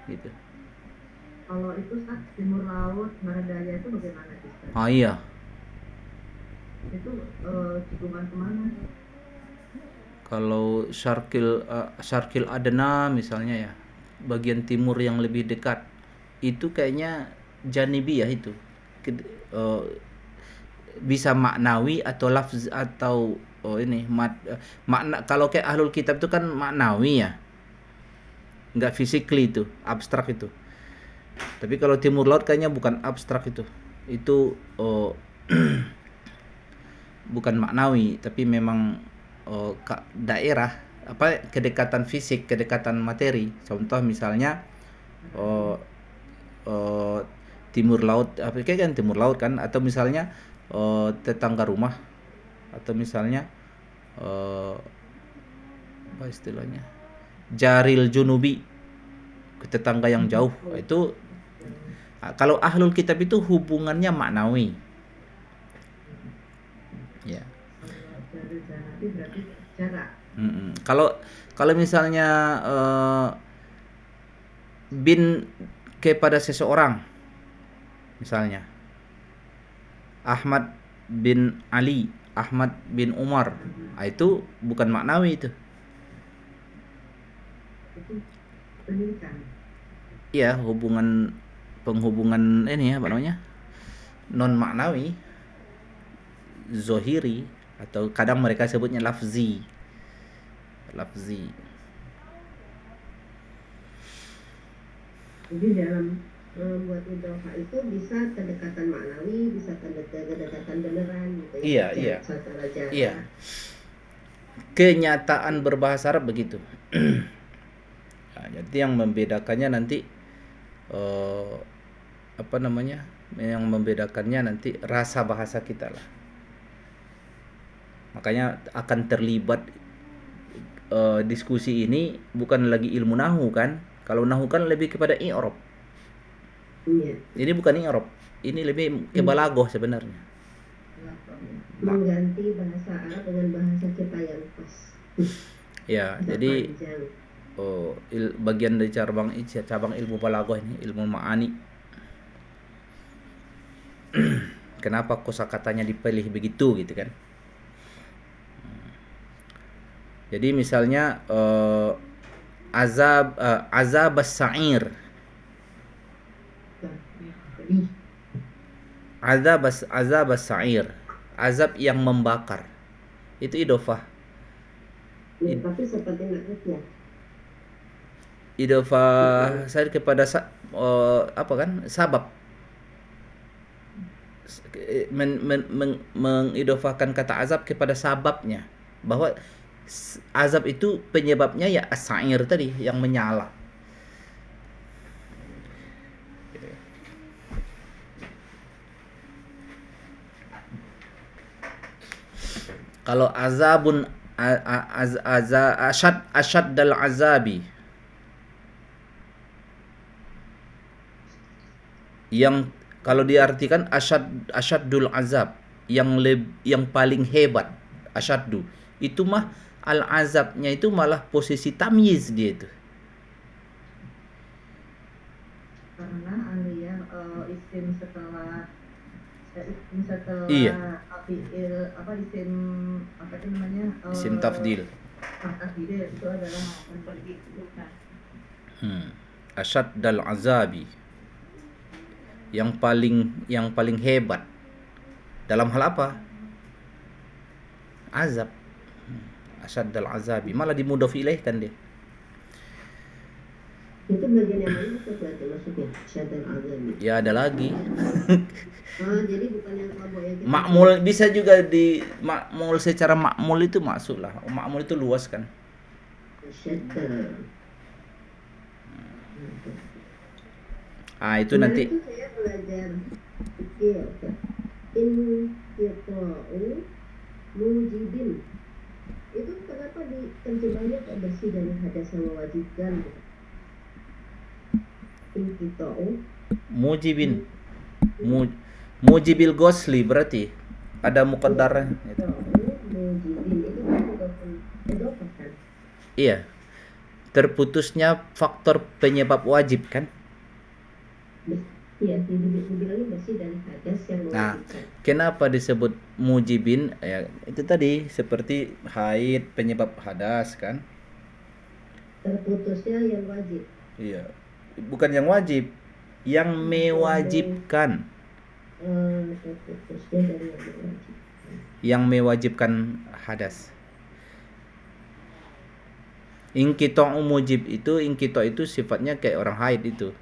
Gitu. Kalau itu Ustaz, timur laut, barat daya itu bagaimana Ustaz? Ah iya. Itu hubungan kemana? Kalau Syarqil Adna misalnya ya, bagian timur yang lebih dekat, itu kayaknya janibiyah itu. Bisa maknawi atau lafz atau makna. Kalau kayak ahlul kitab itu kan maknawi ya, nggak physically itu, abstrak itu. Tapi kalau timur laut kayaknya bukan abstrak itu bukan maknawi, tapi memang daerah, kedekatan fisik, kedekatan materi. Contoh misalnya timur laut, kayak kan timur laut kan, atau misalnya tetangga rumah, atau misalnya apa istilahnya, jaril junubi, tetangga yang jauh. Itu kalau ahlul kitab itu hubungannya maknawi. Ya. Dari janabi berarti jarak. Kalau misalnya bin kepada seseorang, misalnya Ahmad bin Ali, Ahmad bin Umar, itu bukan maknawi itu. Itu pendidikan. Iya, penghubungan ini ya, apa namanya, non maknawi, zohiri, atau kadang mereka sebutnya lafzi. Jadi dalam membuat idhofah itu bisa kedekatan maknawi, bisa kedekatan beneran gitu ya. Iya. Secara jarak. Iya. Kenyataan berbahasa Arab begitu. Nah, jadi yang membedakannya nanti yang membedakannya nanti rasa bahasa kita lah. Makanya akan terlibat diskusi ini bukan lagi ilmu nahu kan. Kalau nahu kan lebih kepada i'rab. Iya. Ini bukan i'rab. Ini lebih ke balaghah sebenarnya. Mengganti bahasa Arab dengan bahasa kita yang pas. Ya, Bisa jadi panjang. bagian dari cabang ilmu balaghah ini, ilmu ma'ani. Kenapa kosakatanya dipilih begitu gitu kan? Jadi misalnya azab as-sa'ir. Azab as-sa'ir. Azab yang membakar. Itu idhofah. Ya, tapi seperti nakutnya. Idhofah saya kepada sabab. Mengidhofahkan kata azab kepada sababnya, bahwa azab itu penyebabnya ya as-sa'ir tadi, yang menyala. Kalau azabun asyaddal azabi, yang kalau diartikan asyaddul azab, yang paling hebat, asyaddu, itu mah al azabnya itu malah posisi tamyiz dia itu. Karena isim setelah Iya. fi'il isim apa itu namanya? Isim tafdil. Tafdil itu adalah memperhitungkan. Asyaddal azabi, yang paling hebat dalam hal apa? Azab. Asyaddal azabi, malah dimudhof ilaihkan dia. Itu bagian yang mana berarti maksudnya syaddal azabi? Ya ada lagi. Jadi bukan yang kelompok yang kita Makmul bisa juga makmul, secara makmul itu masuk lah. Makmul itu luas kan. syaddal. Itu nanti Itu saya belajar inqita'u mujibin. Itu kenapa terjemahnya kok bersih dari hadas mewajibkan? Inqita'u mujibin. Mujibil ghusli berarti. ada muqaddarnya itu. Mujibin itu kan idhofah kan. Iya. Terputusnya faktor penyebab wajib kan? Iya, dibilangnya bersih dari hadas yang Nah, mewajibkan. kenapa disebut mujibin? Ya, itu tadi seperti haid penyebab hadas kan? Terputusnya yang wajib. Iya. Bukan yang wajib, yang mewajibkan. Terputusnya dari yang mewajibkan. Yang mewajibkan hadas. Inqita' mujib itu, inqita' itu sifatnya kayak orang haid itu.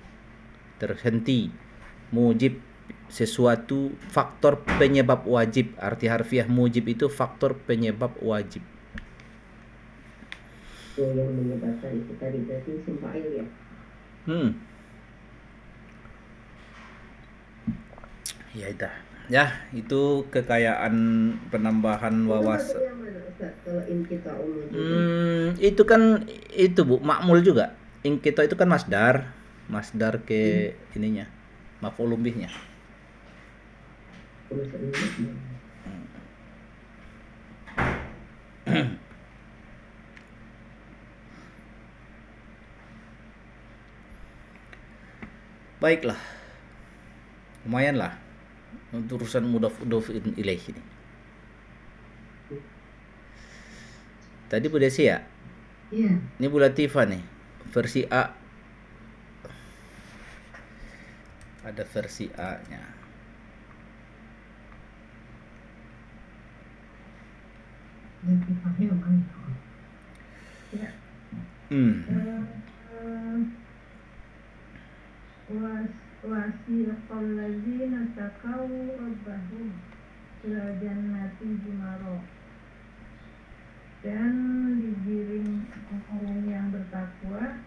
Terhenti. Mujib sesuatu faktor penyebab wajib. Arti harfiah mujib itu faktor penyebab wajib. Yang menyebabkan itu tadi berarti isim fa'il ya. Ya itu. Ya, itu kekayaan penambahan Itu wawasan. masuk yang mana Ustaz? Kalau inqita'u mujibin. Itu kan itu Bu, ma'mul juga. Inqita' itu kan masdar. Masdar ke ininya. Maf'ulun bihnya. Baiklah. Lumayanlah untuk urusan mudhaf ilaih ini. Tadi Bu Desi ya? Iya. Ini Bu Latifah nih. Versi A. Ada versi A-nya. Latifahnya mana? Ya. Wasiqal ladzina taqaw rabbahum ila jannati zumara. Dan digiring orang yang bertakwa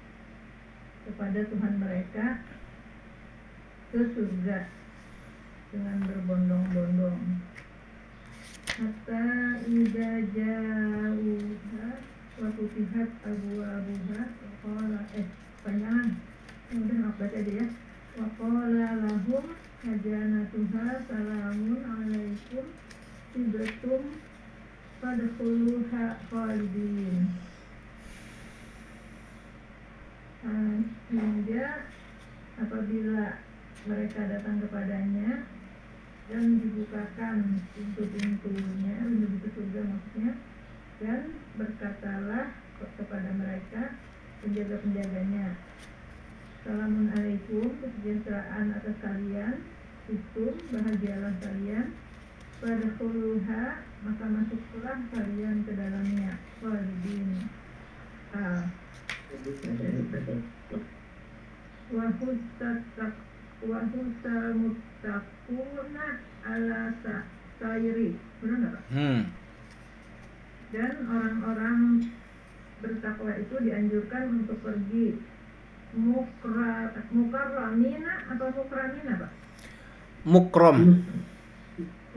kepada Tuhan mereka ke surga dengan berbondong-bondong. Hatta idza ja'uha wa futihat abwabuha wa qala panjangan. Udah apa aja ya. Wa qala lahum hajanatuha salamun alaikum tibtum fadkhuluha khalidin. Hingga apabila mereka datang kepadanya dan dibukakan pintu-pintunya, pintu surga maksudnya, dan berkatalah kepada mereka penjaga-penjaganya, salamun alaikum, kesejahteraan atas kalian, itu bahagialah kalian, fadkhuluha, maka masuklah kalian ke dalamnya, khalidin. Wahusal muttaquna ala sairi. Benar nggak Pak? Dan orang-orang bertakwa itu dianjurkan untuk pergi mukarramina atau mukramina Pak? Mukrom.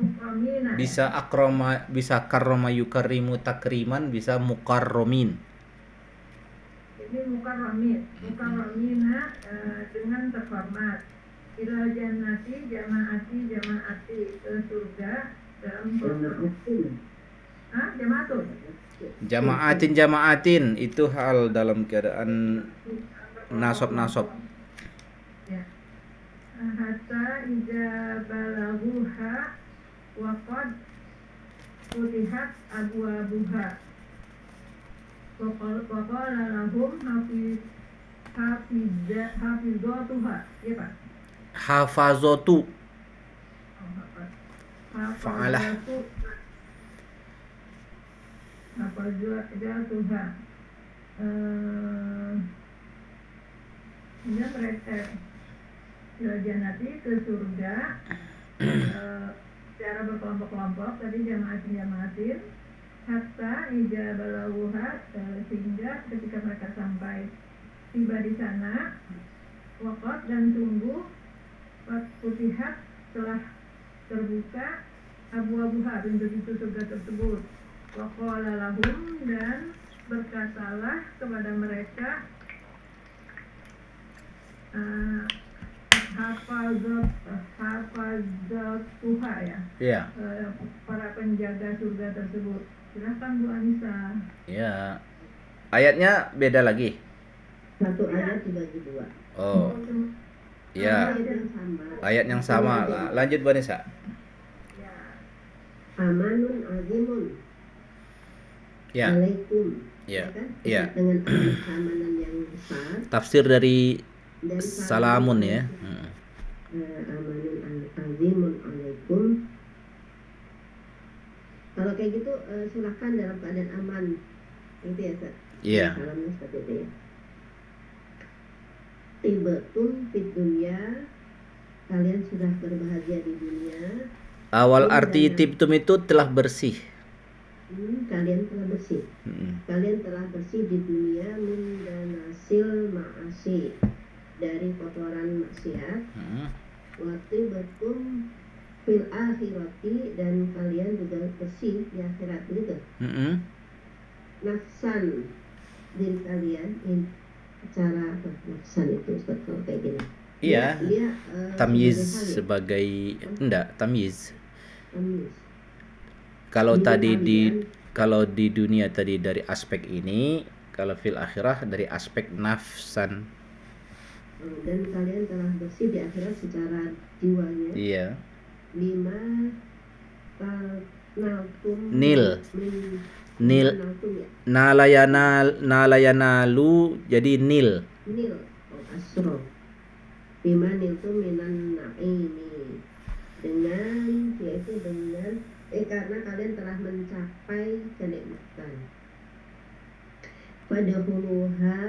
Mukramina. Bisa akroma, bisa karroma yukarimu takriman, bisa mukarromin. Ini mukarramina dengan terhormat. Ila jannati jamaati ke surga dalam Jamaatin itu hal dalam keadaan nasab. Ya. Hatta idza balaghuha wa qad futihat abwabuha. Wa qala lahum hafizatuha. Ya Pak. Hafazatu. Fa'alah. Hafizatuha. Hingga mereka jannati ke surga secara berkelompok-kelompok, tadi jamaatin hatta ija balawuha, sehingga ketika mereka sampai tiba di sana, waqat dan sungguh putihat telah terbuka abu-abuha, pintu-pintu surga tersebut. Waqala lahum, dan berkatalah kepada mereka hafazatuha ya, Iya. para penjaga surga tersebut. Silahkan Bu Anissa. Ya. Ayatnya beda lagi. Satu ayat dibagi dua. Oh. Ya. Ayat yang sama. Ayat yang sama. Lanjut Bu Anissa. Ya. Amanun azimun Ya. alaikum. Ya. Kan? Ya. Dengan keamanan yang besar Tafsir dari dan salamun ya. Amanun azimun alaikum. Kalau kayak gitu silahkan dalam keadaan aman. Itu ya, Ustaz. Iya. Salamnya seperti itu ya. Tibatun fid dunya, kalian sudah berbahagia di dunia. Awal arti tibtum itu telah bersih. Kalian telah bersih. Kalian telah bersih di dunia min danasil ma'asi, dari kotoran maksiat. Wa tibatum fil akhirati, dan kalian juga bersih di akhirat gitu. Nafsan, diri kalian cara apa nafsan itu Ustaz kalau kayak gini? Iya. Dia Tamyiz sebagai sebagai enggak tamyiz. tamyiz. Kalau Diri tadi kalian. kalau di dunia tadi dari aspek ini, kalau fil akhirah dari aspek nafsan. Dan kalian telah bersih di akhirat secara jiwanya. Iya. Lima naltum Nil. Nil. naltum ya. Nalayanalu jadi nil. Nil asro. Lima niltum minan naimi, dengan yaitu dengan karena kalian telah mencapai kenikmatan. Fadkhuluha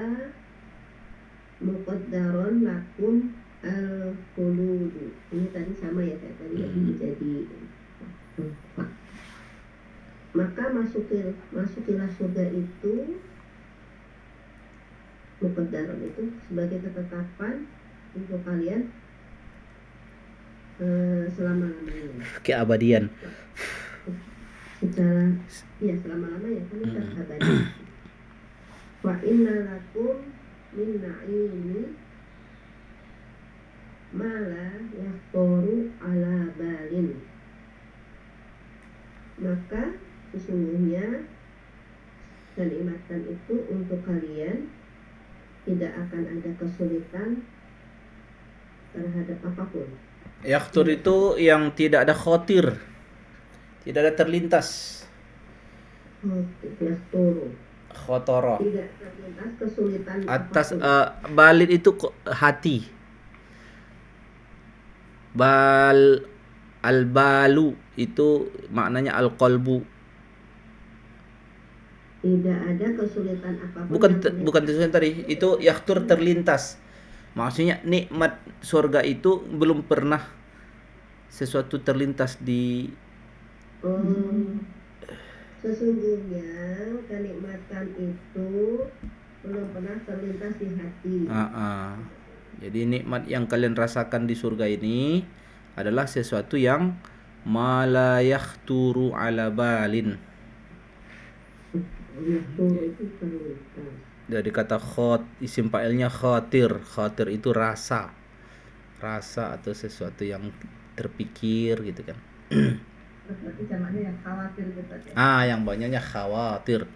muqaddaron lakum al-khuludu. Ini tadi sama ya kayak tadi ya, jadi maka masukilah surga itu, muqaddaron itu sebagai ketetapan untuk kalian selama-lamanya. Keabadian. Secara ya selama-lamanya kan itu abadi. Wa inna lakum min na'imi mala yahtoru ala balin. Maka sesungguhnya kenikmatan itu untuk kalian tidak akan ada kesulitan terhadap apapun. Yakhtur itu yang tidak ada khotir, tidak ada terlintas. Yahtoru, Khotoro. tidak terlintas kesulitan Atas apapun. balin itu hati. Al-balu itu maknanya al-qalbu. Tidak ada kesulitan apapun. Bukan kesulitan tadi, itu yakhtur terlintas. Maksudnya nikmat surga itu belum pernah sesuatu terlintas di Sesungguhnya kenikmatan itu belum pernah terlintas di hati. Jadi nikmat yang kalian rasakan di surga ini adalah sesuatu yang mala yakhturu ala balin. Itu terlintas. Dari kata isim fa'ilnya khatir. Khatir itu rasa atau sesuatu yang terpikir gitu kan. Berarti jamaknya yang khawatir gitu ya. Yang banyaknya khawatir.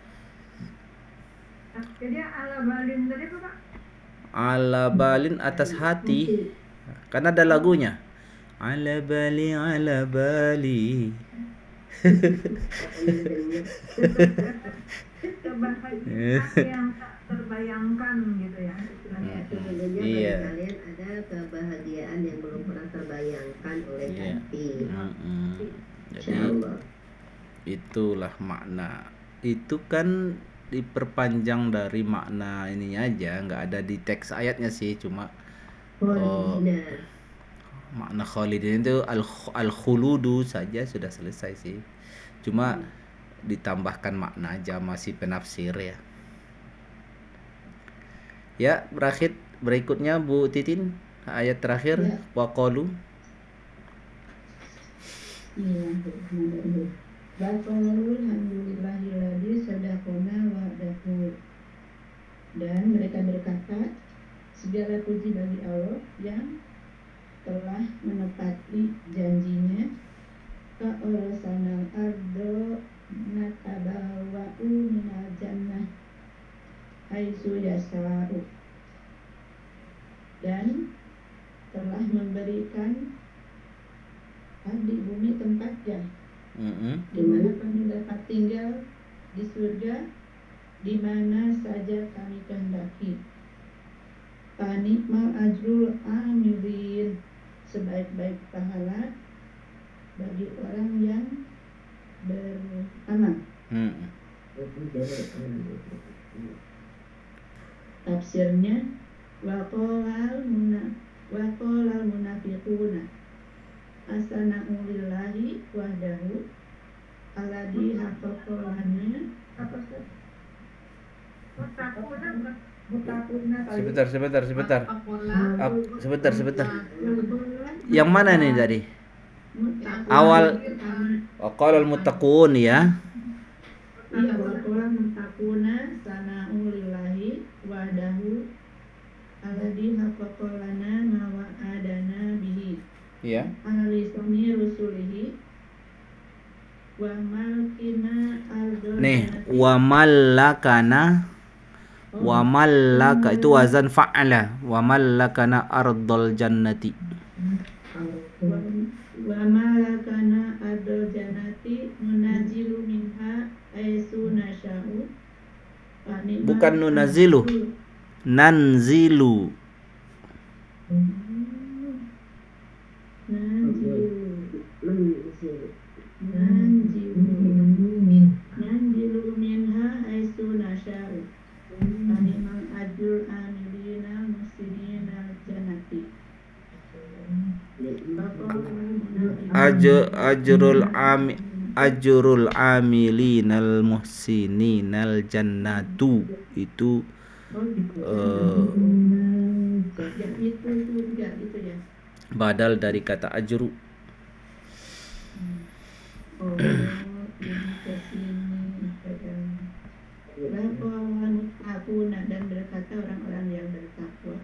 Jadi ala balin tadi apa Pak? Ala balin atas hati. Karena ada lagunya. Ala bali kebahagiaan yang tak terbayangkan gitu ya istilahnya. Sesungguhnya Iya. bagi kalian ada kebahagiaan yang belum pernah terbayangkan oleh hati. Jadi Insyaallah. itulah makna. Itu kan diperpanjang dari makna ininya aja, nggak ada di teks ayatnya sih, cuma makna khalidin itu al-khuludu saja sudah selesai sih. Cuma ditambahkan makna aja, masih penafsir ya. Ya, berikutnya Bu Titin, ayat terakhir Ya. waqalu. Bismillahirrahmanirrahim. Waqalu alhamdulillahilladzi sadaqana wa'dahu. Dan mereka berkata, segala puji bagi Allah yang telah menepati janjinya ka'urasanal ardo natabawa'u minal jannah haitsu yasa'u, dan telah memberikan di bumi tempatnya di mana kami dapat tinggal di surga di mana saja kami kehendaki. Fanikmal ajrul amilin, sebaik-baik pahala bagi orang yang beramal. Tafsirnya waqalal munafiquna asana'u lillahi wahdahu alladhi haqqaqalana Sebentar. Sebentar. Yang mana nih tadi? Awal qala al-muttaqun ya. Iya, waqalal muttaquna sana'u lillahi wahdahu alladhi haqqaqalana ma wa'adana bihi. Iya. Analisani rusulihi wa malkina ardul Nih, wa mallaka itu wazan fa'ala. Wa mallakana ardal jannati. wa malakana ardul jannati nunazilu minha aisu nasya'u. Bukan nunazilu, nanzilu. Nanzilu minha aisu nasya'u. Animal ajrul amilina musidina jannati. Ajrul amilinal muhsininal jannatu itu itu surga itu ya. badal dari kata ajru. Oh, ini ke sini dan berkata orang-orang yang bertakwa,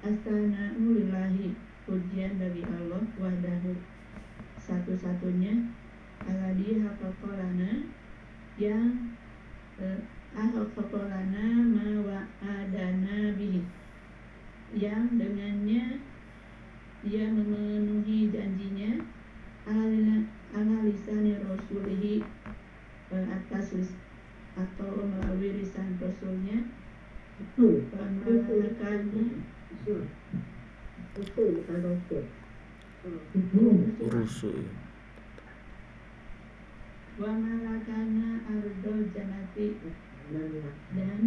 asana'u lillahi, pujian bagi Allah wahdahu, satu-satunya, alladhi haqqaqalana, yang haqqaqalana ma wa'adana bihi, yang dengannya ia memenuhi janjinya, ala lisani rasulihi, atas atau melalui lisan rasulnya, Rusul. wa malakana ardul jannati, dan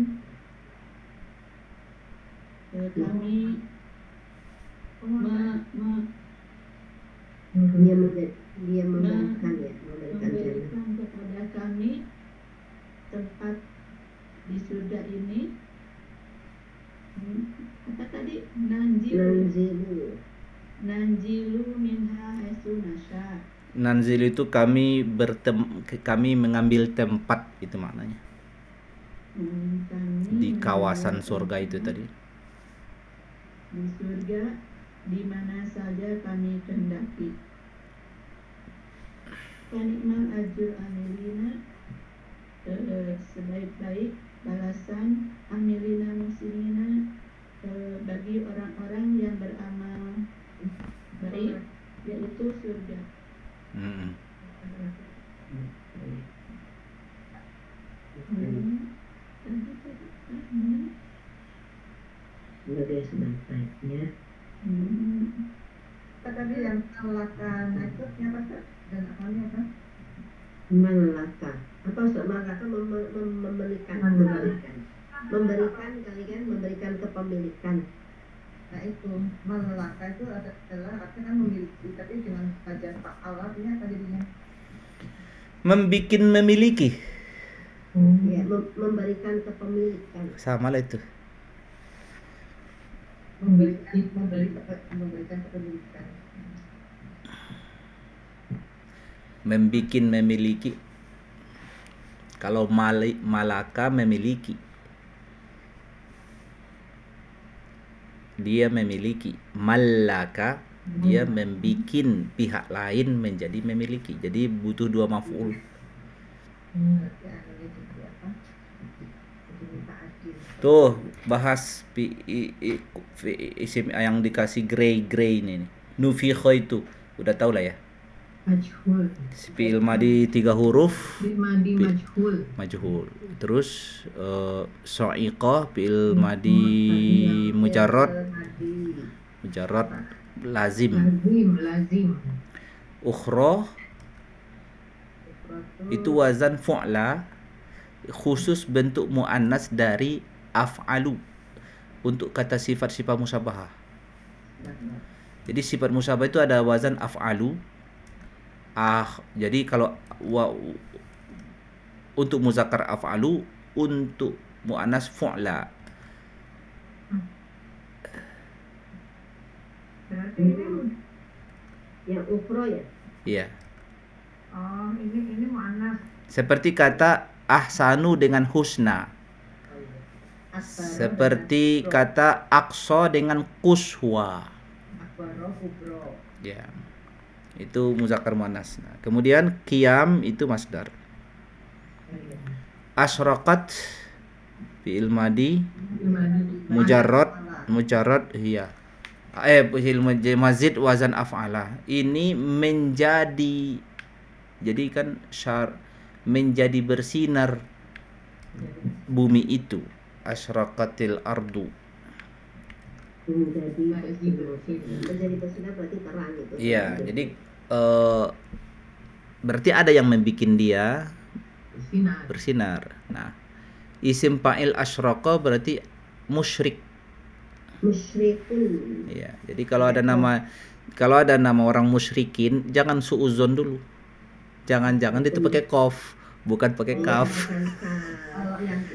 kami dia memberikan kepada kami tempat di surga ini. Apa tadi? Nanjilu minha haitsu nasya. Nanzil itu kami mengambil tempat, itu maknanya. Kami Di kawasan surga itu tadi. di surga di mana saja kami kehendaki. Fanikmal ajrul amilina, sebaik-baik balasan amilina muslimina, bagi orang-orang yang beramal baik, yaitu surga. sebagai sebaik-baiknya Tadi yang melakukan itu apa Ustaz? Dan akalnya apa? malaka. Apa maksud malaka? Memberikan kepemilikan. Nah itu malaka itu adalah artinya kan memiliki, tapi dengan saja fa'al artinya apa jadinya? Memiliki. Ya, memberikan kepemilikan. Sama lah itu. Memberikan kepemilikan. Memiliki. Kalau malaka memiliki. Dia memiliki. Malaka dia membikin pihak lain menjadi memiliki. Jadi butuh dua maf'ul. Ya, ini jadi apa? Jadi minta adil. Tuh bahas isim yang dikasih gray ini nih. Nufikha itu udah tahu lah ya. Majhul. Fi'il madi 3 huruf Fi'il madi majhul. majhul. Terus sa'iqah fi'il madi mujarrad lazim. Lazim. Ukhra itu wazan fu'la, khusus bentuk muannas dari af'alu untuk kata sifat-sifat musyabahah. Jadi sifat musyabahah itu ada wazan af'alu. Jadi kalau untuk muzakkar af'alu, untuk muannas fu'la. Berarti ini Yang ukhra ya. Iya. ini muannas. Seperti kata ahsanu dengan husna. Seperti kata aqsa dengan quswa. Akbaro kubro. Ya. Itu muzakkar muannas. Nah, kemudian qiyam itu masdar. Asyraqat fi'il madi mujarrad hiya. Fi'il mazid wazan af'ala. Ini menjadi, jadi kan menjadi bersinar bumi itu. Asyraqatil ardu. Menjadi bersinar berarti terang gitu. Iya, jadi berarti ada yang membikin dia bersinar. Nah, isim fa'il asyraqa berarti musyrik. Musyrikun. Iya, jadi kalau ada nama orang musyrikin, jangan suuzon dulu. Jangan itu pakai qaf, bukan pakai kaf. Kalau yang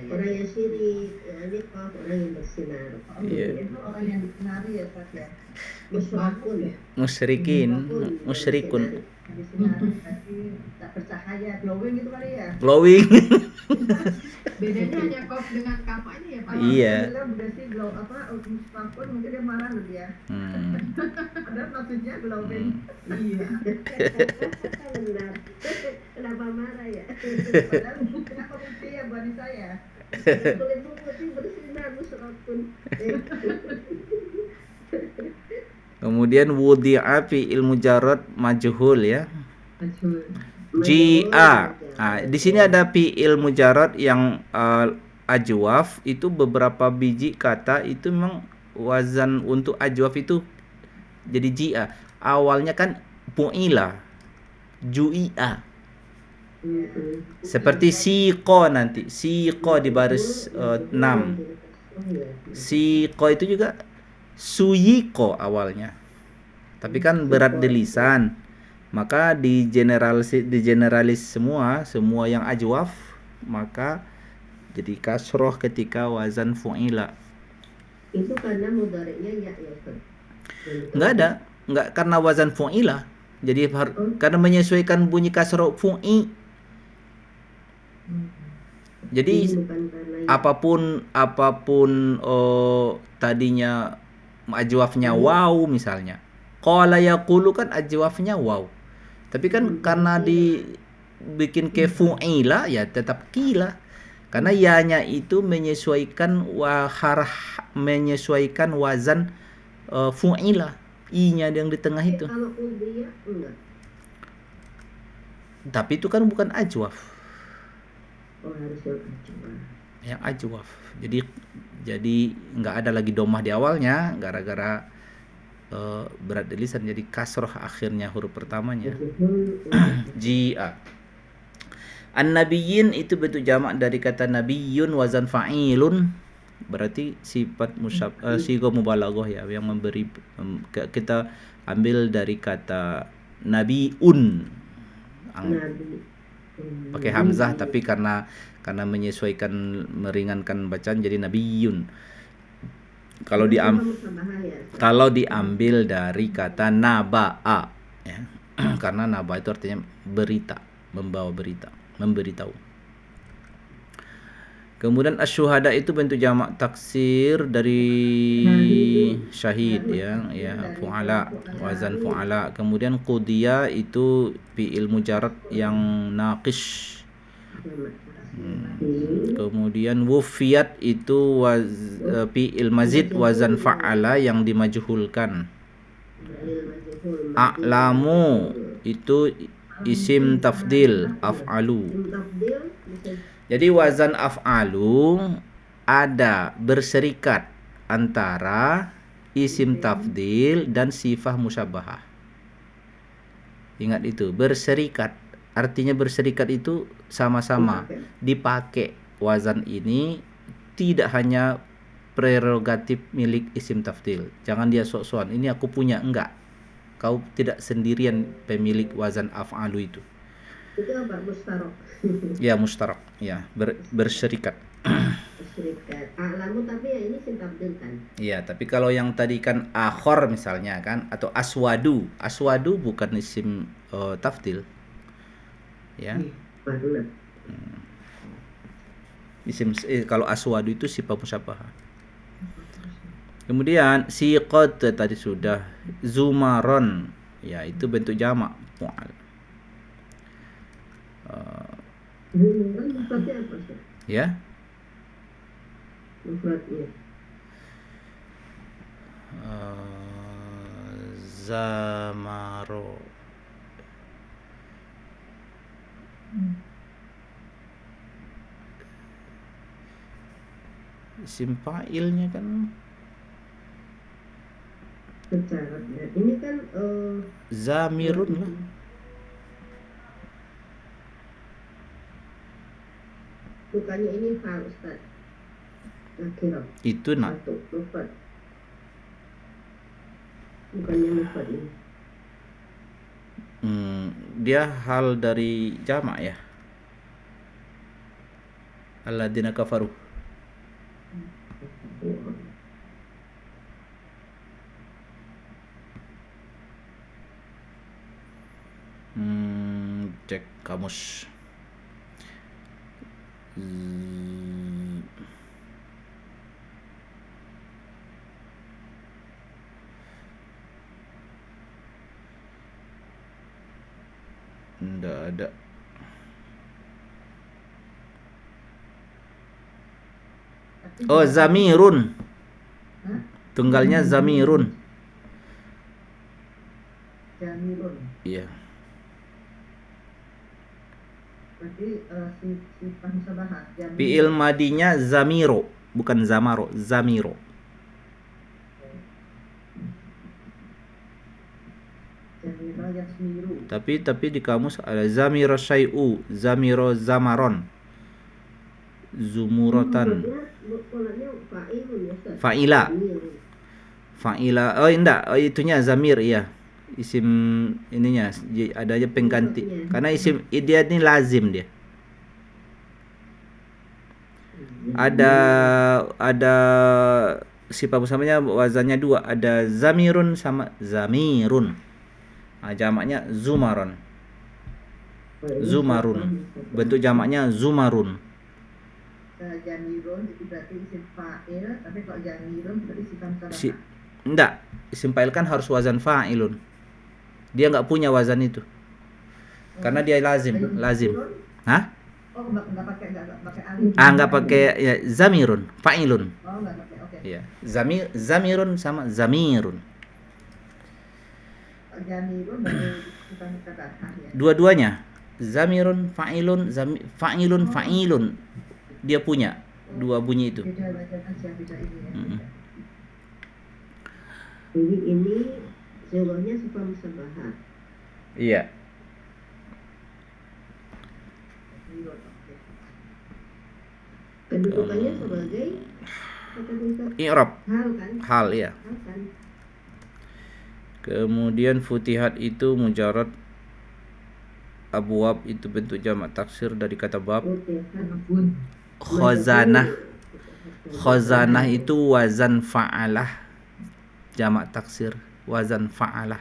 Orang yang syirik, ini qaf, orang yang bersinar. Iya. itu orang yang dikenari ya Pak ya. Musyrikun ya. Musyrikun. Disinari berarti tak bercahaya, glowing gitu kali ya. Glowing. Bedanya hanya kof dengan kaf aja ya Pak. Iya. Berarti glow mustaqun mungkin dia marah loh dia. Padahal maksudnya glowing. Iya. Benar. Kenapa marah ya? Padahal kenapa mesti ya buat saya? Kulitmu putih bersinar musyrikun. Kemudian wudi'a fi'il mujarrad majhul ya. Majhul. Ji'a. Di sini ada fi'il mujarrad yang ajwaf, itu beberapa biji kata itu memang wazan untuk ajwaf itu jadi ji'a. Awalnya kan pu'ila, ju'i'a. Seperti siqo nanti. Siqo di baris 6. Siqo itu juga suyiko awalnya. Tapi kan berat di lisan. Maka di generalis semua yang ajwaf, maka jadi kasroh ketika wazan fu'ila. Itu karena mudhari'nya ya Ustaz. Enggak karena wazan fu'ila. Jadi karena menyesuaikan bunyi kasroh fu'i. Jadi apapun tadinya ajwafnya waw misalnya. Qala yaqulu kan ajwafnya waw. Tapi kan karena dibikin ke fu'ila ya tetap qila. Karena ya-nya itu menyesuaikan wazan fu'ila. I-nya yang di tengah itu. Kalau udhiyah enggak. Tapi itu kan bukan ajwaf. Oh, harus yang ajwaf. Yang ajwaf. Jadi nggak ada lagi domah di awalnya gara-gara berat di lisan, jadi kasroh akhirnya huruf pertamanya. Ji'a. An-nabiyyin itu bentuk jamak dari kata nabiyyun wazan fa'ilun, berarti sifat sighah mubalaghah ya, yang memberi. Kita ambil dari kata nabiun pakai hamzah, tapi karena menyesuaikan meringankan bacaan jadi nabiyun. Kalau diambil dari kata naba'a ya. Karena naba itu artinya berita, membawa berita, memberitahu. Kemudian asyuhada itu bentuk jamak taksir dari syahid ya, fu'ala, wazan fu'ala. Kemudian qudiya itu fi'il mujarrad yang naqis. Kemudian wufiyat itu fi'il mazid wazan fa'ala yang dimajhulkan. A'lamu itu isim tafdil af'alu. Jadi wazan af'alu ada berserikat antara isim tafdil dan sifah musyabahah. Ingat itu, berserikat. Artinya berserikat itu sama-sama dipakai. Wazan ini tidak hanya prerogatif milik isim tafdil. Jangan dia sok-sokan, ini aku punya, enggak. Kau tidak sendirian pemilik wazan af'alu itu. Itu apa? Mustarok. Ya, mustarak. Ya, berserikat. Berserikat. A'lamu tapi ya ini isim tafdil kan. Iya, tapi kalau yang tadi kan akhor misalnya kan, atau aswadu. Aswadu bukan isim tafdil. Ya. Benar. Isim kalau aswadu itu sifat musyabahah. Kemudian siqat tadi sudah, zumaron. Ya, itu bentuk jamak mu'al. Mufradnya apa sih? Ya. Mufradnya. Zamaro. Isim fa'ilnya kan Secaranya. Ini kan zamirun lah. bukannya ini hal Ustaz. Nakirah. Itu nak Satu mufrad. Bukannya mufrad ini. dia hal dari jamak ya. Alladzina kafaru. Cek kamus. Nggak ada. Oh, zamirun. Tunggalnya zamirun. Jamirun. Iya. Berarti sifat musyabahah. Fi'il madinya zamiro, bukan zamaro, zamiro. Jamiro yasmiru. Tapi di kamus ada zamiro syai'u, zamiro zamaron. Zumurotan. Polanya fa'ilun ya Ustaz. Fa'ila. Zamirun. Fa'ila. Oh, enggak. Oh, itunya zamir, iya. Isim ininya ada aja pengganti. Karena isim dia ini lazim dia. Ada sifat bersamanya wazannya dua, ada zamirun sama zamirun. Jamaknya zumaron. Zumarun. Bentuk jamaknya zumarun. Jamirun itu berarti isim fa'il, tapi kalau jamirun berarti sifat musyabahah. Enggak, isim fa'il kan harus wazan fa'ilun. Dia enggak punya wazan itu. Karena dia lazim. Hah? Oh, enggak pakai alif. Enggak pakai ya, zamirun, fa'ilun. Oh, enggak pakai. Oke. Iya. Zamirun sama zamirun. Jamirun berarti sifat musyabahah ya. Dua-duanya. Zamirun, fa'ilun, fa'ilun. Dia punya dua bunyi itu. Beda baca aja, beda ini ya. Jadi ini jawabnya sifat musyabahah. Iya. Kedudukannya sebagai kata Ustaz, I'rab. hal kan? Hal ya. Hal kan? Kemudian futihat itu mujarad, abwab itu bentuk jamak taksir dari kata bab. Khazanah. Khazanah itu wazan fa'alah, jamak taksir wazan fa'alah.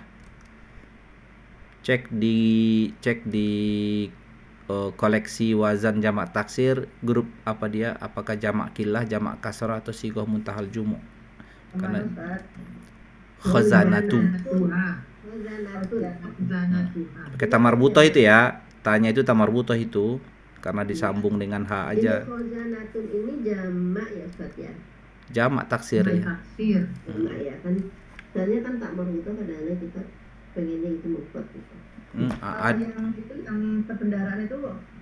Cek di koleksi wazan jamak taksir, grup apa dia? Apakah jamak killah, jamak kasrah atau sighah muntahal jumu'? Karena khazanatu. Pakai tamar butoh itu ya. Tanya itu tamar butoh itu karena disambung dengan ha aja. Ini khazanatun ini jamak ya Ustaz ya. Jamak taksir ya. Taksir. Jamak ya kan. Soalnya kan tak marbutoh kadang-kadang kita pengennya itu mufrad gitu. Kalau yang itu yang perbendaharaan itu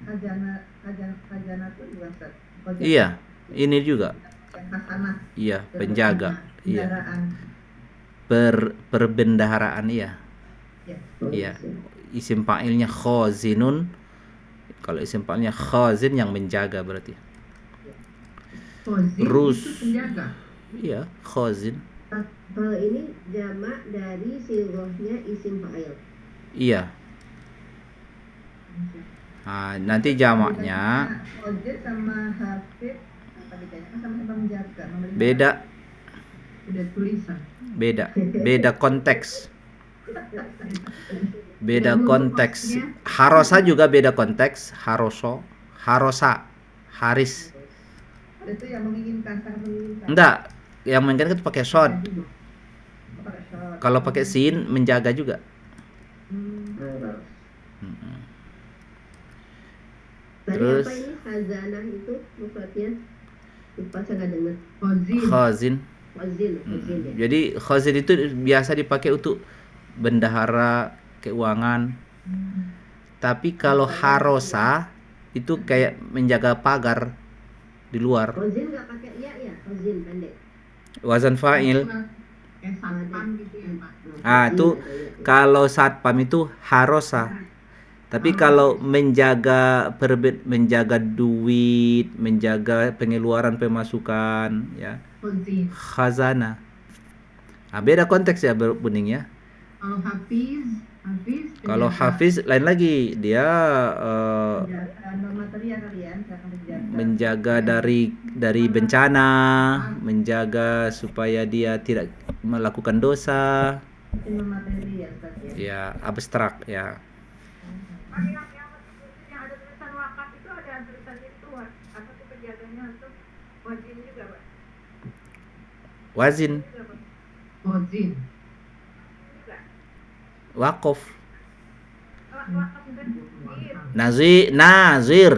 khazanah itu juga Ustaz. Iya, ini juga. Yang hasanah. Iya, penjaga. Iya. Kendaraan. Perbendaharaan iya. Ya. Iya. Isim fa'ilnya khazinun. Kalau isim fa'ilnya khazin yang menjaga berarti. Khazin Rus. itu penjaga. Iya, khazin. Kalau ini jamak dari sighahnya isim fa'il. Iya. Nah, nanti jamaknya Ojek sama hafid apa bedanya? Kan sama-sama menjaga, memelihara. beda, Udah tulisan. beda konteks. Beda konteks. Harosa juga beda konteks. Harosa, haris. Itu yang menginginkan, sangat menginginkan. Enggak, yang menginginkan itu pakai shod. Pakai short. Kalau pakai sin menjaga juga. Tadi Terus apa ini khazanah itu mufradnya? Lupa saya nggak dengar. Khazin. khazin. Khazin ya. Jadi khazin itu biasa dipakai untuk bendahara keuangan. Tapi kalau harosa itu kayak menjaga pagar di luar. Khazin nggak pakai iya ya, khazin pendek. Wazan fa'il. Kayak satpam gitu ya Pak. Itu kalau satpam itu harosa. Tapi kalau menjaga menjaga duit, menjaga pengeluaran pemasukan, ya Khazin. khazanah. Nah, beda konteks ya Buning ya. Kalau Hafiz Kalau penjaga. hafiz lain lagi, dia Norma material kalian, saya akan menjaga dari bencana, menjaga supaya dia tidak melakukan dosa. norma material Ustaz ya. Ya, abstrak ya. Yang ada tulisan wakaf itu ada tulisan itu apa tuh penjaganya itu wajib juga Pak. Wazin, Juga, Pak. Khazin. Juga. wakof, Wakaf dan nazir,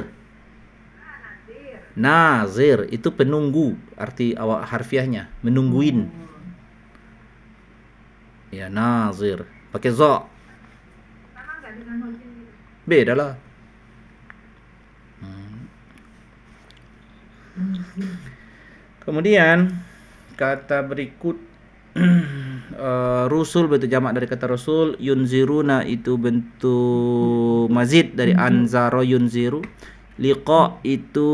nazir itu penunggu, arti awak harfiahnya menungguin. Ya, nazir pakai zo. sama nggak dengan wajib itu? Beda lah. Kemudian kata berikut rusul bentuk jamak dari kata rasul, yunziruna itu bentuk mazid dari anzaro yunziru, liqa itu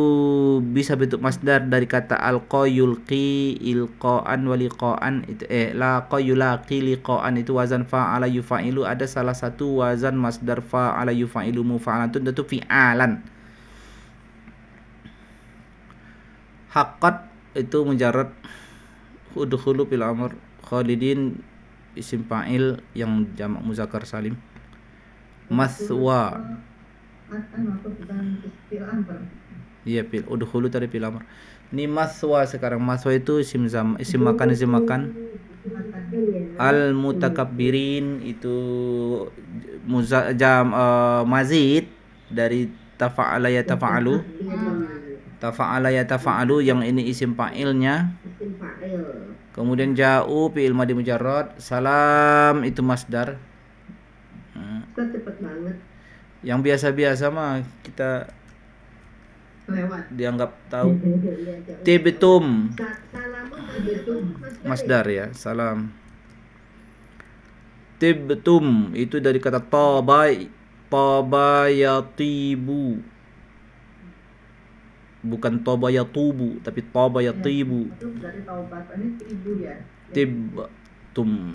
bisa bentuk masdar dari kata alqa yulqi ilqaan wa liqaan itu laqa yulaqi liqaan itu wazan fa'ala yufa'ilu, ada salah satu wazan masdar fa'ala yufa'ilu mufa'alatun tentu fi'alan. Haqqat itu mujarrad udkhulu fil amr, khalidin isim fa'il yang jamak muzakkar salim, maswa iya pil udkhulu tadi fil amr. Ini maswa sekarang, maswa itu isim makan. Al mutakabbirin itu mazid dari tafa'ala ya tafa'alu. Tafa'ala ya tafa'alu yang ini isim fa'ilnya. Isim fa'il. Kemudian ja'u fi'il madhi mujarrad, salam itu masdar. Ustaz cepet banget. Yang biasa-biasa mah kita Lewat. dianggap tahu. Tibtum Salamun tadi itu masdar ya, salam. Tibtum itu dari kata taba yatibu. Bukan toba yatubu, tapi toba yatibu. Itu dari taubat ini ibu ya. Tibtum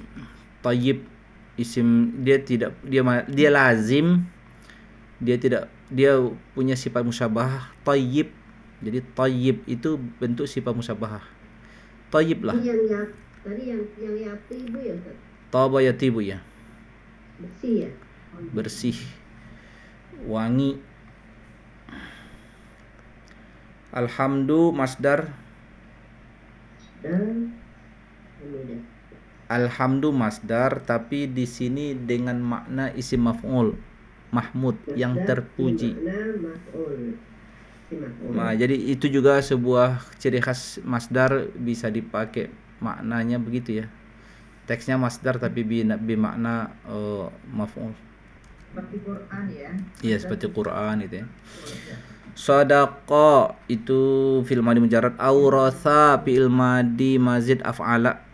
tayyib isim, dia lazim, dia punya sifat musyabahah tayyib. Jadi tayyib itu bentuk sifat musyabahah. Tayyib lah. Tadi yang yatibu ya Ustaz. Taba yatibu ya. Bersih ya. Bersih, wangi. Alhamdu masdar. Dan hamidah. Alhamdu masdar, tapi di sini dengan makna isim maf'ul, Mahmud yang Masdar terpuji. bermakna maf'ul. Maf'ul. Nah, jadi itu juga sebuah ciri khas masdar, bisa dipakai maknanya begitu ya. Teksnya masdar tapi bermakna maf'ul. Seperti Quran ya. Iya, seperti Quran itu ya. Sadaqa itu fil madi mujarrad, auratha fi'il madi mazid af'ala.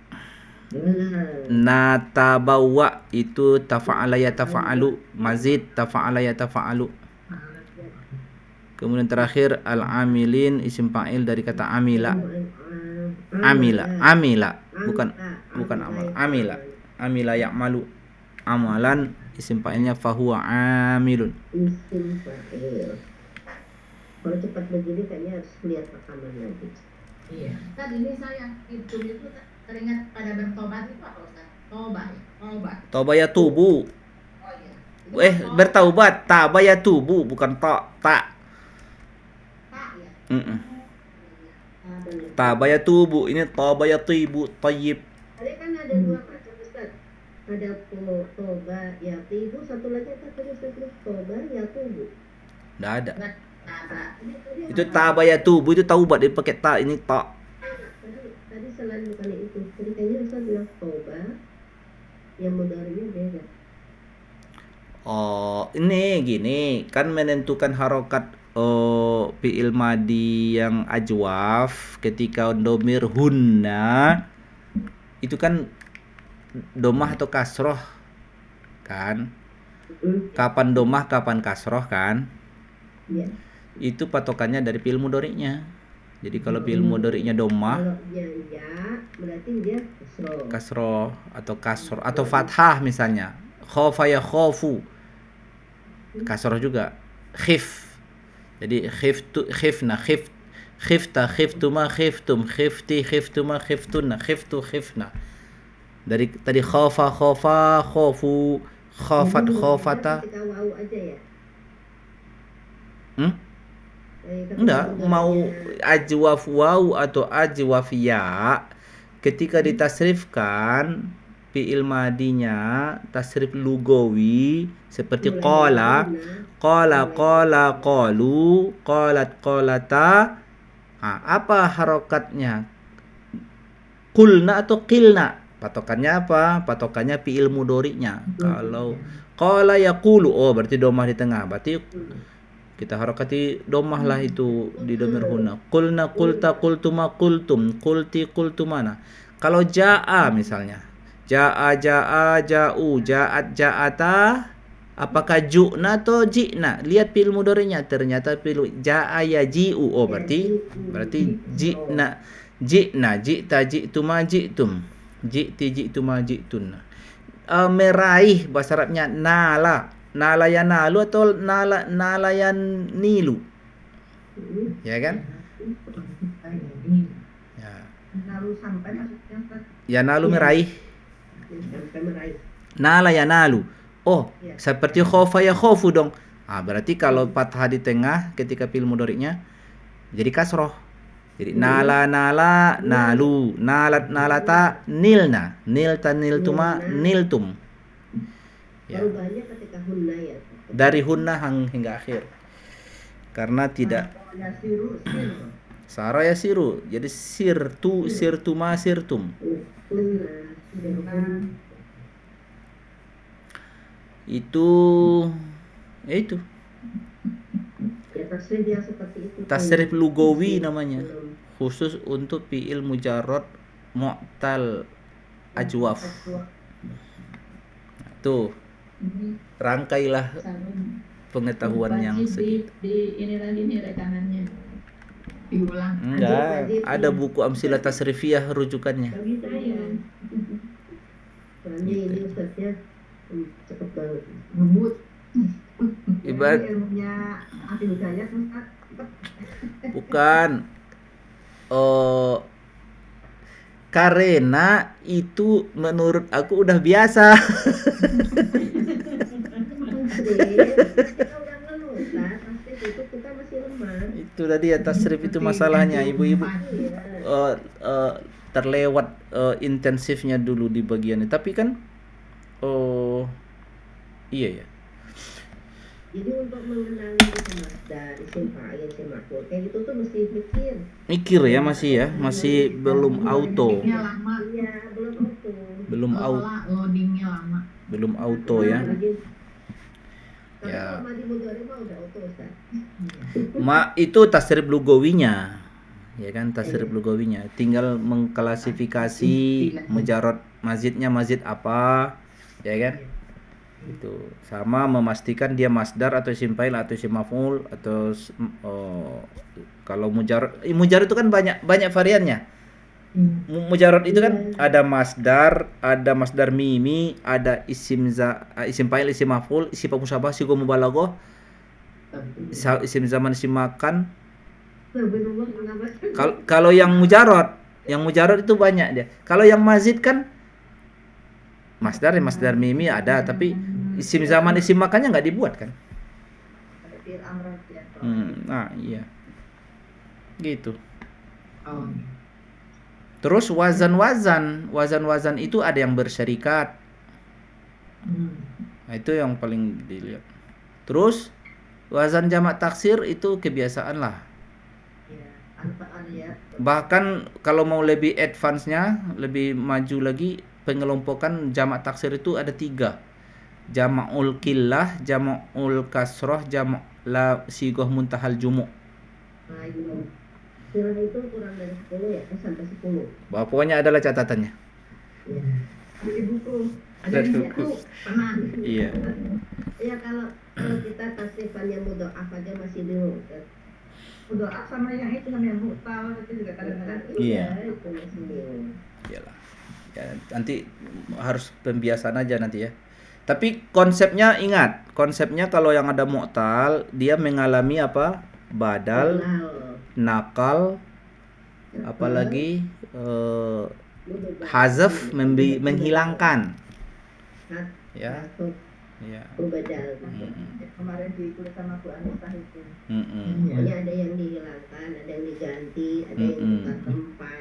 Natabawa itu tafa'ala yatafa'alu, mazid tafa'ala yatafa'alu. Kemudian terakhir al-amilin isim fa'il dari kata amila. Amila bukan amal. Amila ya'malu amalan, isim fa'ilnya fahuwa amilun. Isim fa'il. Kalau cepat begini kayaknya harus lihat rekaman lagi. Iya. Tadi ini saya itu teringat pada bertobat itu apa Ustaz? Tobat. Toba ya tubu. Oh iya. Bertaubat, taba ya tubu, bukan tak. Tak ya. Taba ya tubu, ini taba ya tibu, tayyib. Tadi kan ada dua macam Ustaz. Ada toba ya tibu, satu lagi apa tadi Ustaz? Toba ya tubu. Nggak ada. Ini tadi Itu taba ya tubu, itu taubat, dia pakai tak, ini tak. Tadi selain bukan itu. Jadi kayaknya Ustaz bilang toba, yang mudhari'nya beda. Oh, ini gini, kan menentukan harokat fi'il madi yang ajwaf ketika domir hunna itu kan domah atau kasroh kan? Kapan domah, kapan kasroh kan? Ya. Itu patokannya dari fi'il mudhari'nya. Jadi kalau fi'il mudhari'nya domah, Kalau dia ya, berarti dia kasroh. kasroh atau fathah misalnya. Khofa ya khofu. Kasroh juga. Khif. Jadi khifna, khifta, khiftuma, khiftum, khifti, khiftuma, khiftunna, khiftu, khifna. Dari tadi khofa, khofu, khofat, khofata. Ketika wau aja ya. Enggak, mau ajwaf waw atau ajwaf ya, ketika ditasrifkan fi'il madinya tasrif lugawi seperti qala, qalu, qalata. Apa harokatnya? Qulna atau qilna? Patokannya apa? Patokannya fi'il mudhari'nya. Kalau qala yaqulu, berarti domah di tengah. Berarti kita harokati domah lah itu di domir huna. Qulna, qulta, qultuma, qultum, qulti, qultumana. Kalau ja'a misalnya, ja'a, ja'u, ja'at, ja'ata, apakah ju'na atau ji'na? Lihat fi'il mudhari'nya, ternyata fi'il ja'a yaji'u. Berarti ji'na, ji'ta, ji'tuma, ji'tum, ji'ti, ji'tuma, ji'tun. Meraih bahasa Arabnya nala yanalu atau nala yanilu, ya kan? Ya. Lalu sampai maksudnya Ustaz. Yanalu meraih, Sampai meraih. nala yanalu. Ya. Seperti khofa ya khofu dong. Berarti kalau fathah di tengah ketika fi'il mudhari'nya jadi kasroh. Jadi nala nalu, nalata nilna, nilta niltuma niltum. Ya. Perubahannya ketika hunna ya. Dari hunna hingga akhir. Karena tidak Ya siru. Sara ya siru. Jadi sirtuma sirtum. Itu itu Ya tasrif yang seperti itu. tasrif lugawi namanya. Khusus untuk fi'il mujarrad mu'tal ajwaf. Tuh, rangkailah pengetahuan yang sedikit. di ini lagi nih rekamannya. Diulang. Enggak, ada buku Amsilah Tasrifiyah rujukannya. Bagi saya. Soalnya ini Ustaznya cepet banget. Ngebut. Ibarat Ilmunya Abi Hidayat Ustaz. bukan karena itu menurut aku udah biasa. Kita udah ngeluh Ustaz, pasti itu kita masih lemah. Itu tadi ya tasrif itu masalahnya ibu-ibu eh, eh, terlewat intensifnya dulu di bagian ini. Tapi kan oh iya ya. Jadi untuk mengenali isim masdar, isim fa'il, isim maf'ul kayak gitu tuh mesti mikir. Mikir ya masih belum auto. Loadingnya lama. Iya, belum auto. Belum auto. Loadingnya lama. Belum auto ya. Tapi Ya. kalau madi mudhari mah udah auto, Ustaz. Itu tasrif lugawinya. Ya kan tasrif lugawinya. Tinggal mengklasifikasi mujarad mazidnya mazid apa, ya kan? Itu sama memastikan dia masdar atau isim fa'il atau isim maf'ul atau kalau mujarad itu kan banyak variannya. Mujarad itu kan ada masdar mimi, ada isim fa'il, isim maf'ul, isim musyabah, sigo mubalaghah, isim zaman, isim makan. Kalau yang mujarad itu banyak dia. Kalau yang mazid kan masdar mimi ada, tapi isim zaman, isim makannya nggak dibuat kan? Nah iya, gitu. Oh. Terus wazan itu ada yang bersyarikat. Nah, itu yang paling dilihat. Terus wazan jamak taksir itu kebiasaan lah. Bahkan kalau mau lebih advance-nya, lebih maju lagi, pengelompokan jamak taksir itu ada 3. Jama'ul qillah, jama'ul kasroh, jamak la sigoh muntahal jumu'. Nah, istilah itu kurang dari 10 ya, sampai 10. Pokoknya adalah catatannya. Ya. Ada di buku. Ada di buku. Pernah. Iya. Ya kalau kita tasrifannya mudha'af aja masih bingung. Doa sama yang itu sama yang mutal itu juga kadang-kadang. Iya. Itu masih bingung. Iyalah. Ya, nanti harus pembiasaan aja nanti ya. Tapi konsepnya ingat, konsepnya kalau yang ada mu'tal, dia mengalami apa? Badal, nakal, apalagi hazaf, menghilangkan. Ya. Ya. Badal. Kemarin di kuliah sama Bu Anissa itu. Pokoknya ada yang dihilangkan, ada yang diganti, ada yang bukan tempat.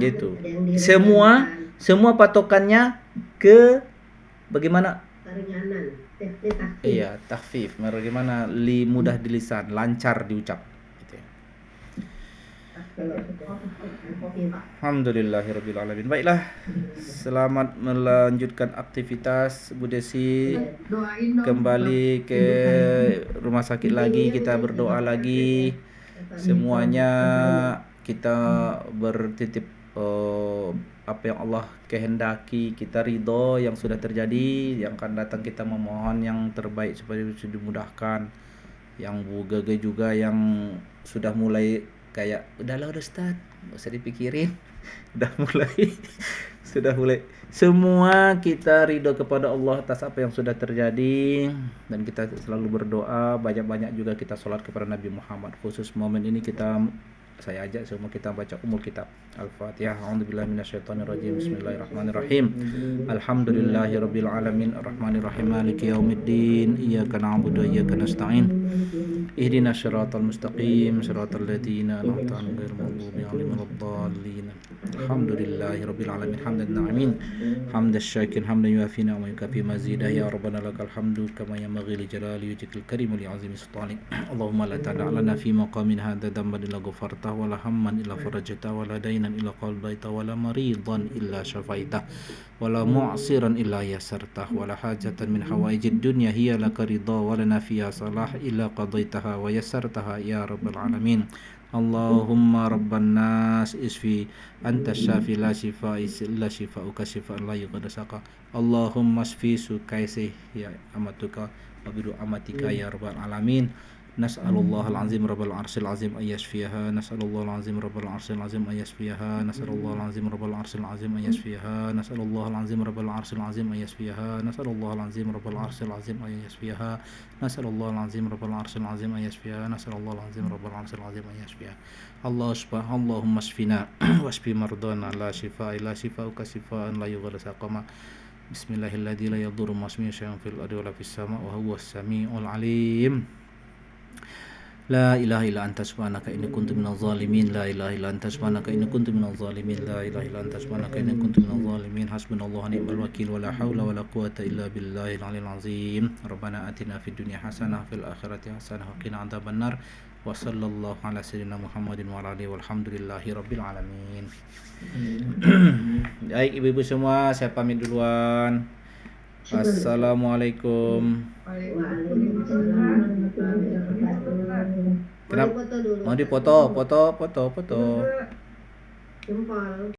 Gitu. Ada yang diringankan. Semua patokannya ke bagaimana? Keringanan, tahfif. Iya, takhfif. Bagaimana mudah di lisan, lancar diucap. Gitu ya. Alhamdulillahirabbil alamin. Baiklah. Selamat melanjutkan aktivitas Bu Desi. Doain dong. Kembali ke rumah sakit lagi, kita berdoa lagi. Semuanya kita bertitip apa yang Allah kehendaki, kita ridho yang sudah terjadi, yang akan datang kita memohon yang terbaik supaya bisa dimudahkan. Yang Bu Gege juga yang sudah mulai kayak udahlah Ustaz, nggak usah dipikirin. sudah mulai semua kita ridho kepada Allah atas apa yang sudah terjadi, dan kita selalu berdoa, banyak-banyak juga kita sholat kepada Nabi Muhammad. Khusus momen ini saya ajak semua kita baca umul kitab Al-Fatihah. A'udzubillahi minasyaitonirrajim. Bismillahirrahmanirrahim. Alhamdulillahirabbil alamin arrahmanirrahim maliki yaumiddin iyyaka na'budu wa iyyaka nasta'in ihdinas siratal mustaqim siratal ladzina an'amta 'alaihim ghairil maghdubi 'alaihim waladdallin. Alhamdulillahirabbil alamin hamdan na'imin hamdas syakirin hamdan yuafi ni'amahu wa yukafi mazidah ya rabbana lakal hamdu kama yanbaghi li jalali wajhikal karim li 'azimi sultanik. Allahumma la tad'a lana fi maqamin hadza dhanban illa ghafarta wala hamman illa farajta wala dainan illa qadaita wala maridan illa syafaita wala mu'siran illa yasarta wala hajatan min hawaijid dunya hiya laka ridha wala fiha salah illa qadaitaha wa yasartaha ya rabbal alamin. Allahumma rabban nas isfi anta syafi la shifa illa shifauka shifaan la yughadiru saqama. Allahumma isfi sukaisi ya amatuka wa bidu amatika ya rabbal alamin. Nas'alullah al-azim rabbal arsyil azim ayyashfiha. Nas'alullah al-azim rabbal arsyil azim ayyashfiha. Nas'alullah al-azim rabbal arsyil azim ayyashfiha. Nas'alullah al-azim rabbal arsyil azim ayyashfiha. Nas'alullah al-azim rabbal arsyil azim ayyashfiha. Nas'alullah al-azim rabbal arsyil azim ayyashfiha. Nas'alullah al-azim rabbal arsyil azim ayyashfiha. Allahumma shfina washfi mardana la shifaa illa shifauka shifaan la yughadiru saqama. Bismillahilladzi la yadurru ma ismihi syai'un fil ardi wa la fis sama' wa huwas samiul alim. La ilaha illa anta subhanaka inni kuntu minadh zalimin. La ilaha illa anta subhanaka inni kuntu minadh zalimin. La ilaha illa anta subhanaka inni kuntu minadh zalimin. Hasbunallahu wa ni'mal wakil wa la haula wa la quwwata illa billahil aliyyil azim. Rabbana atina fid dunya hasanah fil akhirati hasanah wa qina adzabannar. Wa sallallahu ala sayyidina Muhammadin wa ala alihi walhamdulillahi rabbil alamin. Baik ibu-ibu semua, saya pamit duluan. Assalamualaikum. Waalaikumsalam warahmatullahi wabarakatuh. Kenapa? Mau dipoto dulu. Mau dipoto, foto. Jempol.